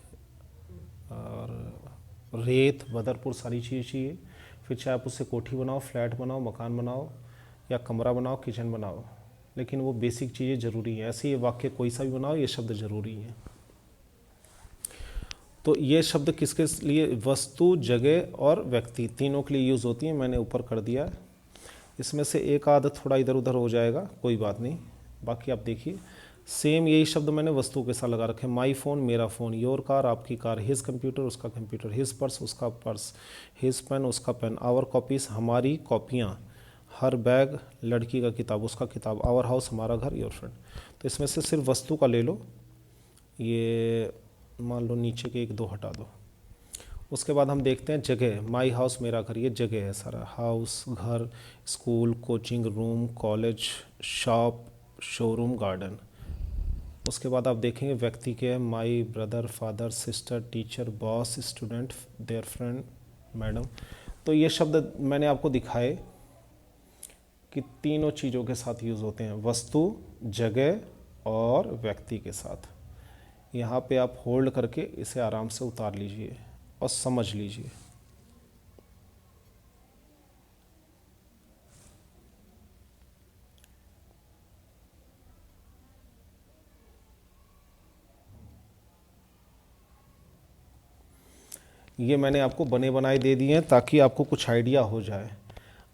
और रेत, बदरपुर सारी चीज़ चाहिए। फिर चाहे आप उससे कोठी बनाओ, फ्लैट बनाओ, मकान बनाओ या कमरा बनाओ, किचन बनाओ, लेकिन वो बेसिक चीज़ें ज़रूरी हैं। ऐसे ये वाक्य कोई सा भी बनाओ, ये शब्द ज़रूरी हैं। तो ये शब्द किसके लिए? वस्तु, जगह और व्यक्ति, तीनों के लिए यूज़ होती हैं। मैंने ऊपर कर दिया है। इसमें से एक आध थोड़ा इधर उधर हो जाएगा, कोई बात नहीं, बाकी आप देखिए। सेम यही शब्द मैंने वस्तु के साथ लगा रखे। माई फ़ोन, मेरा फ़ोन, योर कार, आपकी कार, हिज कंप्यूटर, उसका कंप्यूटर, हिज पर्स, उसका पर्स, हिज पेन, उसका पेन, आवर कॉपीज़, हमारी कॉपियाँ, हर बैग, लड़की का किताब, उसका किताब, आवर हाउस, हमारा घर, योर फ्रेंड। तो इसमें से सिर्फ वस्तु का ले लो, ये मान लो नीचे के 1 2 हटा दो। उसके बाद हम देखते हैं जगह। माई हाउस, मेरा घर, ये जगह है सारा। हाउस, घर, school, coaching, room, college, shop, showroom, garden. उसके बाद आप देखेंगे व्यक्ति के, my brother, father, sister, teacher, boss, student, there friend, madam. तो ये शब्द मैंने आपको दिखाए कि तीनों चीज़ों के साथ यूज़ होते हैं, वस्तु, जगह और व्यक्ति के साथ। यहाँ पे आप होल्ड करके इसे आराम से उतार लीजिए और समझ लीजिए। ये मैंने आपको बने बनाए दे दिए हैं ताकि आपको कुछ आइडिया हो जाए।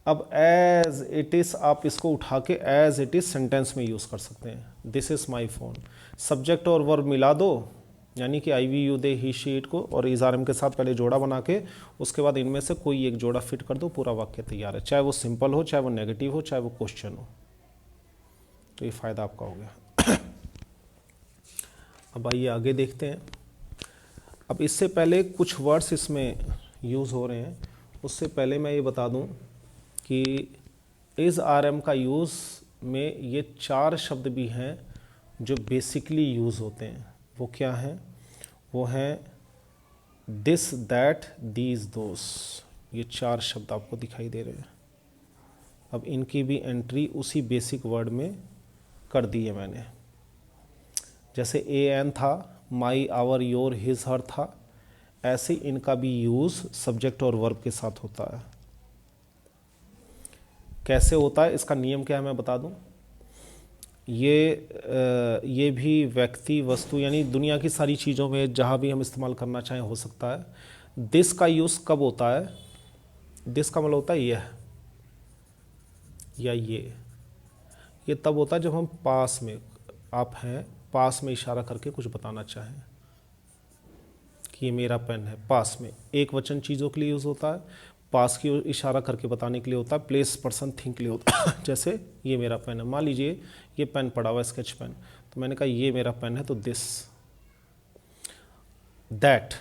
अब एज इट इज़ आप इसको उठा के एज इट इज़ सेंटेंस में यूज़ कर सकते हैं। This is my phone, subject और वर्ब मिला दो, यानी कि I, we, you, they, he, she, it को, और इज़, आर, एम के साथ पहले जोड़ा बना के उसके बाद इनमें से कोई एक जोड़ा फिट कर दो, पूरा वाक्य तैयार है। चाहे वो सिंपल हो, चाहे वो नेगेटिव हो, चाहे वो क्वेश्चन हो। तो ये फ़ायदा आपका हो गया। अब आइए आगे देखते हैं। अब इससे पहले कुछ वर्ड्स इसमें यूज़ हो रहे हैं, उससे पहले मैं ये बता दूं कि इज़, आर, एम का यूज़ में ये 4 शब्द भी हैं जो बेसिकली यूज़ होते हैं। वो क्या हैं? वो हैं दिस, दैट, दीज, दोस। ये 4 शब्द आपको दिखाई दे रहे हैं। अब इनकी भी एंट्री उसी बेसिक वर्ड में कर दी है मैंने। जैसे ए एन था, माई, आवर, योर, हिज, हर था, ऐसे इनका भी यूज़ सब्जेक्ट और वर्ब के साथ होता है। कैसे होता है, इसका नियम क्या है मैं बता दूं। ये भी व्यक्ति, वस्तु, यानी दुनिया की सारी चीज़ों में जहाँ भी हम इस्तेमाल करना चाहें हो सकता है। दिस का यूज़ कब होता है? दिस का मतलब होता है यह या ये तब होता है जब हम पास में, आप हैं, पास में इशारा करके कुछ बताना चाहें कि ये मेरा पेन है। पास में एक वचन चीज़ों के लिए यूज़ होता है, पास की ओर इशारा करके बताने के लिए होता है, प्लेस, पर्सन, थिंग के लिए होता है। जैसे ये मेरा पेन है, मान लीजिए ये पेन पड़ा हुआ है, स्केच पेन, तो मैंने कहा ये मेरा पेन है, तो दिस। दैट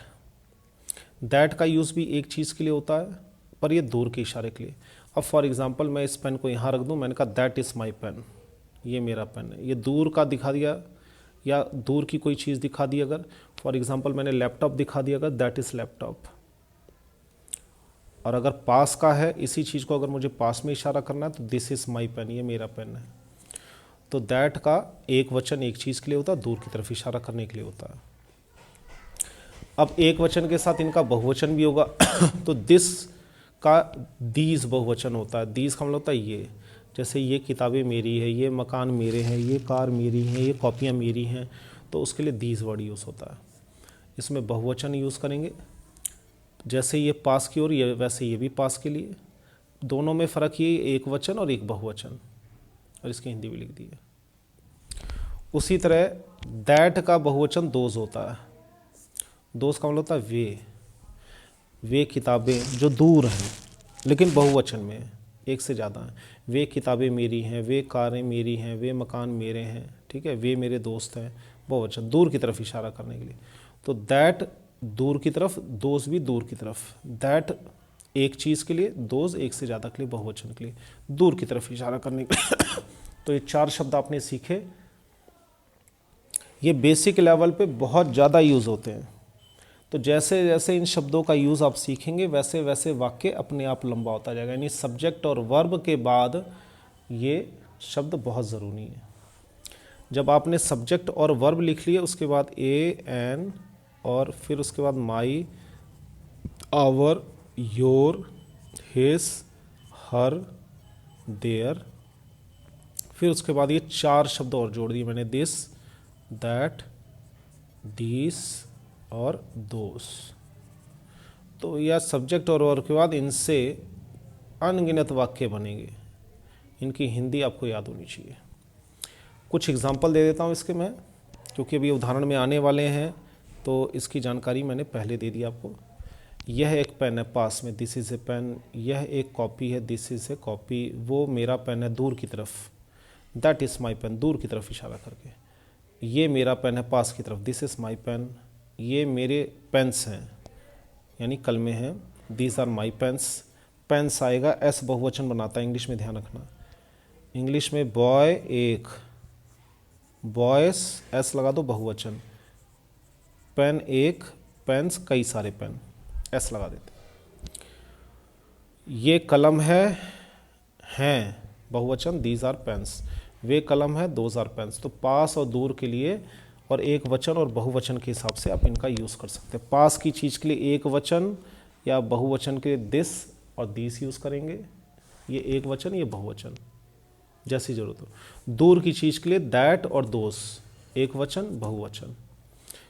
का यूज़ भी एक चीज़ के लिए होता है, पर ये दूर के इशारे के लिए। अब फॉर एग्जांपल मैं इस पेन को यहाँ रख दूँ, मैंने कहा दैट इज़ माई पेन, ये मेरा पेन है। ये दूर का दिखा दिया, या दूर की कोई चीज़ दिखा दी। अगर फॉर एग्जांपल मैंने लैपटॉप दिखा दिया, अगर दैट इज़ लैपटॉप। और अगर पास का है, इसी चीज़ को अगर मुझे पास में इशारा करना है, तो दिस इज़ माई पेन, ये मेरा पेन है। तो दैट का एक वचन एक चीज़ के लिए होता है, दूर की तरफ इशारा करने के लिए होता है। अब एक वचन के साथ इनका बहुवचन भी होगा। तो दिस का दीज बहुवचन होता है। दीज का मतलब होता है ये, जैसे ये किताबें मेरी है, ये मकान मेरे हैं, ये कार मेरी हैं, ये कॉपियाँ मेरी हैं, तो उसके लिए दीज वर्ड यूज़ होता है। इसमें बहुवचन यूज़ करेंगे, जैसे ये पास की ओर, ये वैसे ये भी पास के लिए। दोनों में फ़र्क ये एक वचन और एक बहुवचन, और इसकी हिंदी भी लिख दी है। उसी तरह दैट का बहुवचन दोज होता है। दोज का मतलब होता है वे किताबें जो दूर हैं लेकिन बहुवचन में है, एक से ज़्यादा हैं। वे किताबें मेरी हैं, वे कारें मेरी हैं, वे मकान मेरे हैं, ठीक है, वे मेरे दोस्त हैं, बहुवचन, दूर की तरफ इशारा करने के लिए। तो दैट दूर की तरफ, दोस्त भी दूर की तरफ। दैट एक चीज़ के लिए, दोज एक से ज़्यादा के लिए, बहुवचन के लिए, दूर की तरफ इशारा करने के लिए। तो ये 4 शब्द आपने सीखे, ये बेसिक लेवल पे बहुत ज़्यादा यूज़ होते हैं। तो जैसे जैसे इन शब्दों का यूज़ आप सीखेंगे वैसे वैसे वाक्य अपने आप लंबा होता जाएगा। यानी सब्जेक्ट और वर्ब के बाद ये शब्द बहुत ज़रूरी है। जब आपने सब्जेक्ट और वर्ब लिख लिए उसके बाद ए एन और फिर उसके बाद my, our, your, his, her, their, फिर उसके बाद ये 4 शब्द और जोड़ दिए मैंने, दिस, दैट, दिस और दोस। तो यह सब्जेक्ट और वर्ब के बाद इनसे अनगिनत वाक्य बनेंगे। इनकी हिंदी आपको याद होनी चाहिए। कुछ एग्जाम्पल दे देता हूँ इसके मैं, क्योंकि अभी उदाहरण में आने वाले हैं तो इसकी जानकारी मैंने पहले दे दी आपको। यह एक पेन है, पास में, दिस इज़ ए पेन। यह एक कॉपी है, दिस इज़ ए कॉपी। वो मेरा पेन है, दूर की तरफ, दैट इज़ माई पेन, दूर की तरफ इशारा करके। ये मेरा पेन है, पास की तरफ, दिस इज़ माई पेन। ये मेरे पेन्स हैं, यानी कलमे हैं, these are my pens. Pens आएगा, एस बहुवचन बनाता है, इंग्लिश में ध्यान रखना। इंग्लिश में बॉय एक, बॉयस एस लगा दो बहुवचन, पेन एक, पेन्स कई सारे पेन, एस लगा देते। ये कलम है, हैं बहुवचन, दीज आर पेन्स। वे कलम है, दोज आर पेन्स। तो पास और दूर के लिए और एक वचन और बहुवचन के हिसाब से आप इनका यूज़ कर सकते हैं। पास की चीज़ के लिए एक वचन या बहुवचन के लिए दिस और दीस यूज़ करेंगे, ये एक वचन, ये बहुवचन, जैसी ज़रूरत हो। दूर की चीज़ के लिए दैट और दोस, एक वचन बहुवचन।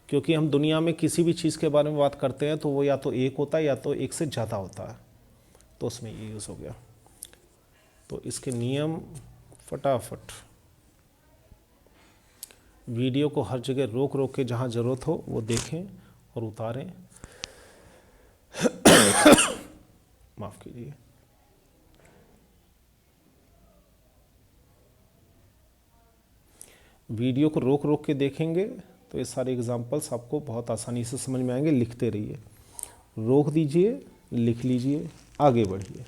क्योंकि हम दुनिया में किसी भी चीज़ के बारे में बात करते हैं तो वो या तो एक होता है या तो एक से ज़्यादा होता है, तो उसमें ये यूज़ हो गया। तो इसके नियम फटाफट, वीडियो को हर जगह रोक रोक के जहाँ ज़रूरत हो वो देखें और उतारें। माफ़ कीजिए। वीडियो को रोक रोक के देखेंगे तो ये सारे एग्जाम्पल्स आपको बहुत आसानी से समझ में आएंगे। लिखते रहिए, रोक दीजिए, लिख लीजिए, आगे बढ़िए।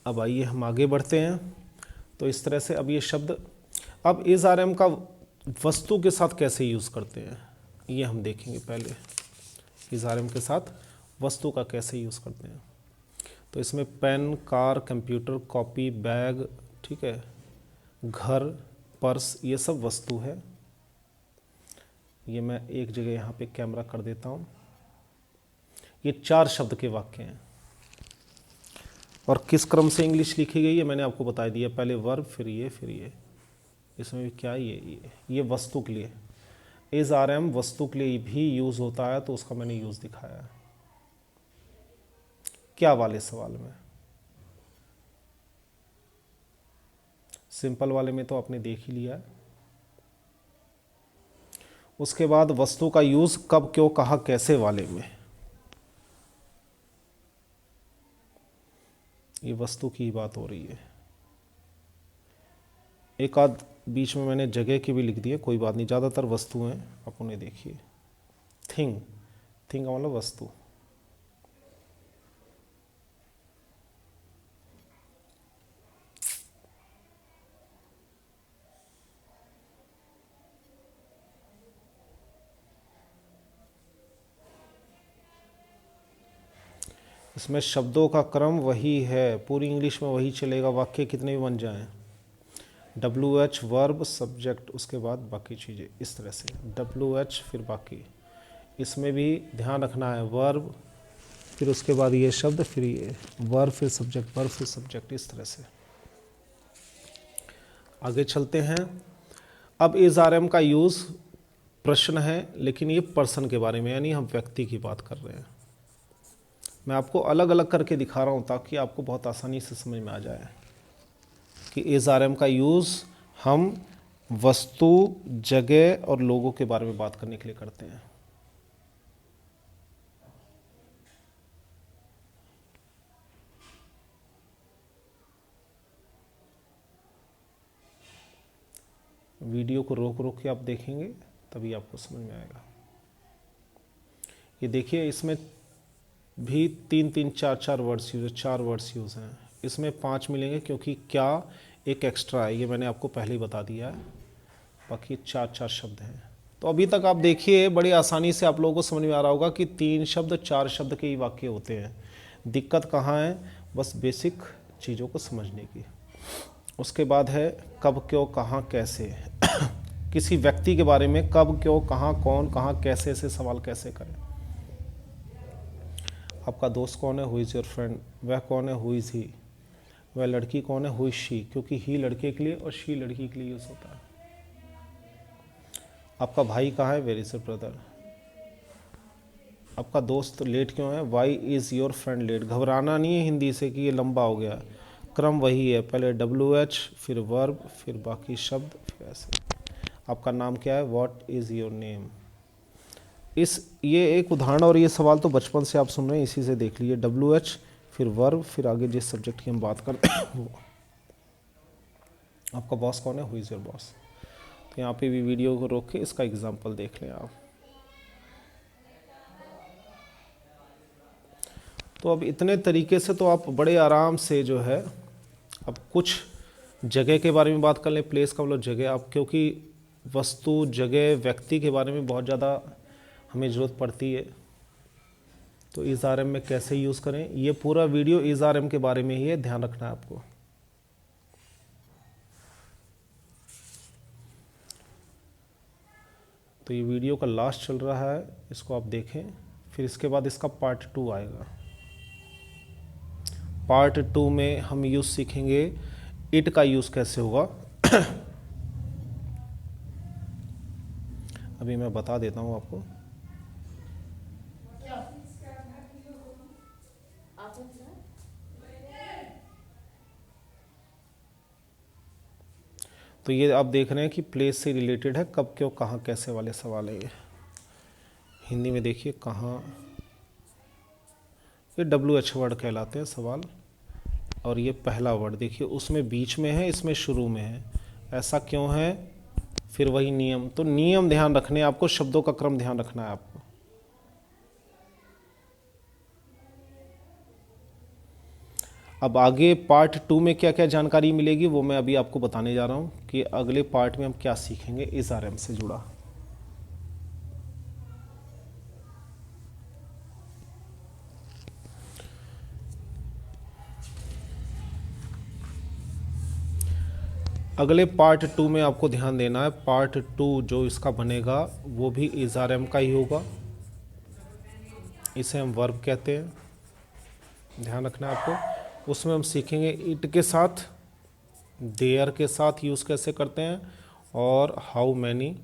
अब आइए हम आगे बढ़ते हैं। तो इस तरह से अब ये शब्द, अब इज़ आर एम का वस्तु के साथ कैसे यूज़ करते हैं ये हम देखेंगे। पहले इज़ आर एम के साथ वस्तु का कैसे यूज़ करते हैं। तो इसमें pen, car, computer, copy, bag, ठीक है, घर, पर्स, ये सब वस्तु है। ये मैं एक जगह यहाँ पे कैमरा कर देता हूँ। ये 4 शब्द के वाक्य हैं और किस क्रम से इंग्लिश लिखी गई है मैंने आपको बता दिया। पहले वर्ब, फिर ये, फिर ये। इसमें भी क्या, ये वस्तु के लिए। इज़ आर एम वस्तु के लिए भी यूज़ होता है, तो उसका मैंने यूज़ दिखाया है। क्या वाले सवाल में, सिंपल वाले में तो आपने देख ही लिया है। उसके बाद वस्तु का यूज़ कब, क्यों, कहा, कैसे वाले में, ये वस्तु की बात हो रही है। एक आध बीच में मैंने जगह की भी लिख दी है, कोई बात नहीं, ज़्यादातर वस्तुएं आप उन्हें देखिए। थिंग, थिंग का मतलब वस्तु। इसमें शब्दों का क्रम वही है, पूरी इंग्लिश में वही चलेगा, वाक्य कितने भी बन जाएं। WH वर्ब, सब्जेक्ट, उसके बाद बाकी चीज़ें, इस तरह से WH फिर बाकी। इसमें भी ध्यान रखना है, वर्ब फिर उसके बाद ये शब्द, फिर ये वर्ब, फिर सब्जेक्ट, वर्ब फिर सब्जेक्ट, इस तरह से। आगे चलते हैं। अब इज़ आर एम का यूज़ प्रश्न है, लेकिन ये पर्सन के बारे में, यानी हम व्यक्ति की बात कर रहे हैं। मैं आपको अलग अलग करके दिखा रहा हूँ ताकि आपको बहुत आसानी से समझ में आ जाए कि इज़ आर एम का यूज़ हम वस्तु, जगह और लोगों के बारे में बात करने के लिए करते हैं। वीडियो को रोक रोक के आप देखेंगे तभी आपको समझ में आएगा। ये देखिए इसमें भी 3-3 4-4 वर्ड्स यूज है, 4 वर्ड्स यूज़ हैं। इसमें 5 मिलेंगे क्योंकि क्या एक एक्स्ट्रा है, ये मैंने आपको पहले ही बता दिया है। बाकी 4-4 शब्द हैं। तो अभी तक आप देखिए बड़ी आसानी से आप लोगों को समझ में आ रहा होगा कि 3 शब्द 4 शब्द के ही वाक्य होते हैं। दिक्कत कहाँ है? बस बेसिक चीज़ों को समझने की। उसके बाद है कब, क्यों, कहाँ, कैसे। किसी व्यक्ति के बारे में कब, क्यों, कहाँ, कौन, कहाँ, कैसे से सवाल कैसे करें। आपका दोस्त कौन है? Who is your friend. वह कौन है? हु इज़ ही। वह लड़की कौन है? हु इज़ शी, क्योंकि ही लड़के के लिए और शी लड़की के लिए यूज़ होता है। आपका भाई कहाँ है? Where is your brother. आपका दोस्त लेट क्यों है? Why is your friend late. घबराना नहीं है हिंदी से कि ये लंबा हो गया, क्रम वही है, पहले WH फिर वर्ब फिर बाकी शब्द फिर ऐसे। आपका नाम क्या है? What is your name. ये एक उदाहरण और ये सवाल तो बचपन से आप सुन रहे हैं, इसी से देख लीजिए। WH फिर वर्ब फिर आगे जिस सब्जेक्ट की हम बात करते हैं वो। आपका बॉस कौन है? Who is your boss. तो यहाँ पे भी वीडियो को रोक के इसका एग्जाम्पल देख लें आप। तो अब इतने तरीके से तो आप बड़े आराम से जो है, अब कुछ जगह के बारे में बात कर लें। प्लेस का मतलब जगह। आप क्योंकि वस्तु, जगह, व्यक्ति के बारे में बहुत ज़्यादा हमें ज़रूरत पड़ती है, तो इज़ आर एम में कैसे यूज़ करें, ये पूरा वीडियो इज़ आर एम के बारे में ही है, ध्यान रखना है आपको। तो ये वीडियो का लास्ट चल रहा है, इसको आप देखें, फिर इसके बाद इसका पार्ट 2 आएगा। पार्ट 2 में हम यूज़ सीखेंगे इट का यूज़ कैसे होगा। अभी मैं बता देता हूँ आपको। तो ये आप देख रहे हैं कि प्लेस से रिलेटेड है, कब, क्यों, कहाँ, कैसे वाले सवाल है ये। हिंदी में देखिए कहाँ, ये WH वर्ड कहलाते हैं सवाल। और ये पहला वर्ड देखिए, उसमें बीच में है, इसमें शुरू में है। ऐसा क्यों है? फिर वही नियम। तो नियम ध्यान रखने आपको, शब्दों का क्रम ध्यान रखना है आपको। अब आगे पार्ट 2 में क्या क्या जानकारी मिलेगी वो मैं अभी आपको बताने जा रहा हूँ कि अगले पार्ट में हम क्या सीखेंगे इज़ आर एम से जुड़ा। अगले पार्ट 2 में आपको ध्यान देना है। पार्ट 2 जो इसका बनेगा वो भी इज़ आर एम का ही होगा। इसे हम वर्ब कहते हैं, ध्यान रखना है आपको। उसमें हम सीखेंगे इट के साथ, देयर के साथ यूज़ कैसे करते हैं, और हाउ मैनी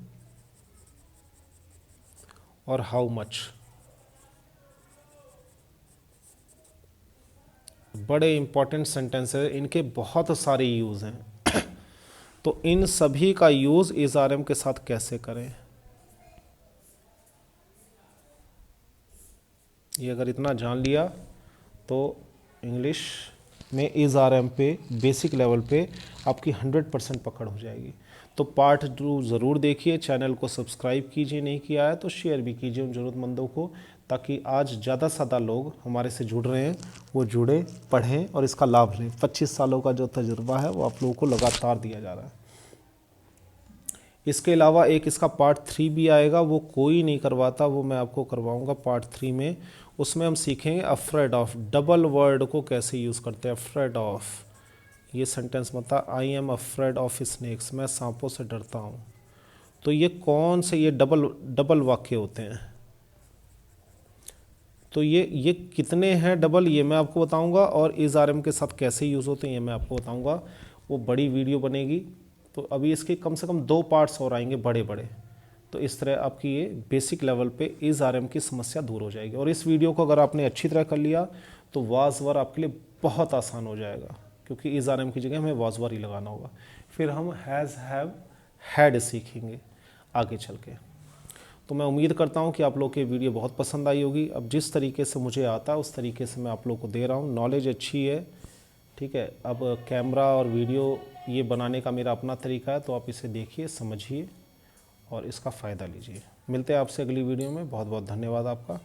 और हाउ मच। बड़े इंपॉर्टेंट सेंटेंस है, इनके बहुत सारे यूज़ हैं। तो इन सभी का यूज़ इज़ आर एम के साथ कैसे करें, ये अगर इतना जान लिया तो इंग्लिश में इज़ आर एम पे बेसिक लेवल पे आपकी 100% पकड़ हो जाएगी। तो पार्ट 2 ज़रूर देखिए, चैनल को सब्सक्राइब कीजिए, नहीं किया है तो शेयर भी कीजिए उन ज़रूरतमंदों को, ताकि आज ज़्यादा से ज़्यादा लोग हमारे से जुड़ रहे हैं वो जुड़े, पढ़ें और इसका लाभ लें। 25 सालों का जो तजुर्बा है वो आप लोगों को लगातार दिया जा रहा है। इसके अलावा एक इसका पार्ट 3 भी आएगा, वो कोई नहीं करवाता, वो मैं आपको करवाऊंगा पार्ट 3 में। उसमें हम सीखेंगे अफ्रेड ऑफ, डबल वर्ड को कैसे यूज़ करते हैं। अफ्रेड ऑफ, ये सेंटेंस बता, I am afraid of snakes, मैं सांपों से डरता हूँ। तो ये कौन से, ये डबल वाक्य होते हैं। तो ये कितने हैं डबल, ये मैं आपको बताऊंगा, और इज़ आर एम के साथ कैसे यूज़ होते हैं ये मैं आपको बताऊंगा। वो बड़ी वीडियो बनेगी, तो अभी इसके कम से कम 2 पार्ट्स और आएंगे बड़े बड़े। तो इस तरह आपकी ये बेसिक लेवल पे इज़ आर एम की समस्या दूर हो जाएगी। और इस वीडियो को अगर आपने अच्छी तरह कर लिया तो वाज वर आपके लिए बहुत आसान हो जाएगा, क्योंकि इज़ आर एम की जगह हमें वाज वर ही लगाना होगा। फिर हम हैज़, हैव, हैड सीखेंगे आगे चल के। तो मैं उम्मीद करता हूँ कि आप लोग की वीडियो बहुत पसंद आई होगी। अब जिस तरीके से मुझे आता है उस तरीके से मैं आप लोग को दे रहा हूँ, नॉलेज अच्छी है, ठीक है। अब कैमरा और वीडियो ये बनाने का मेरा अपना तरीका है, तो आप इसे देखिए, समझिए और इसका फ़ायदा लीजिए। मिलते हैं आपसे अगली वीडियो में। बहुत बहुत धन्यवाद आपका।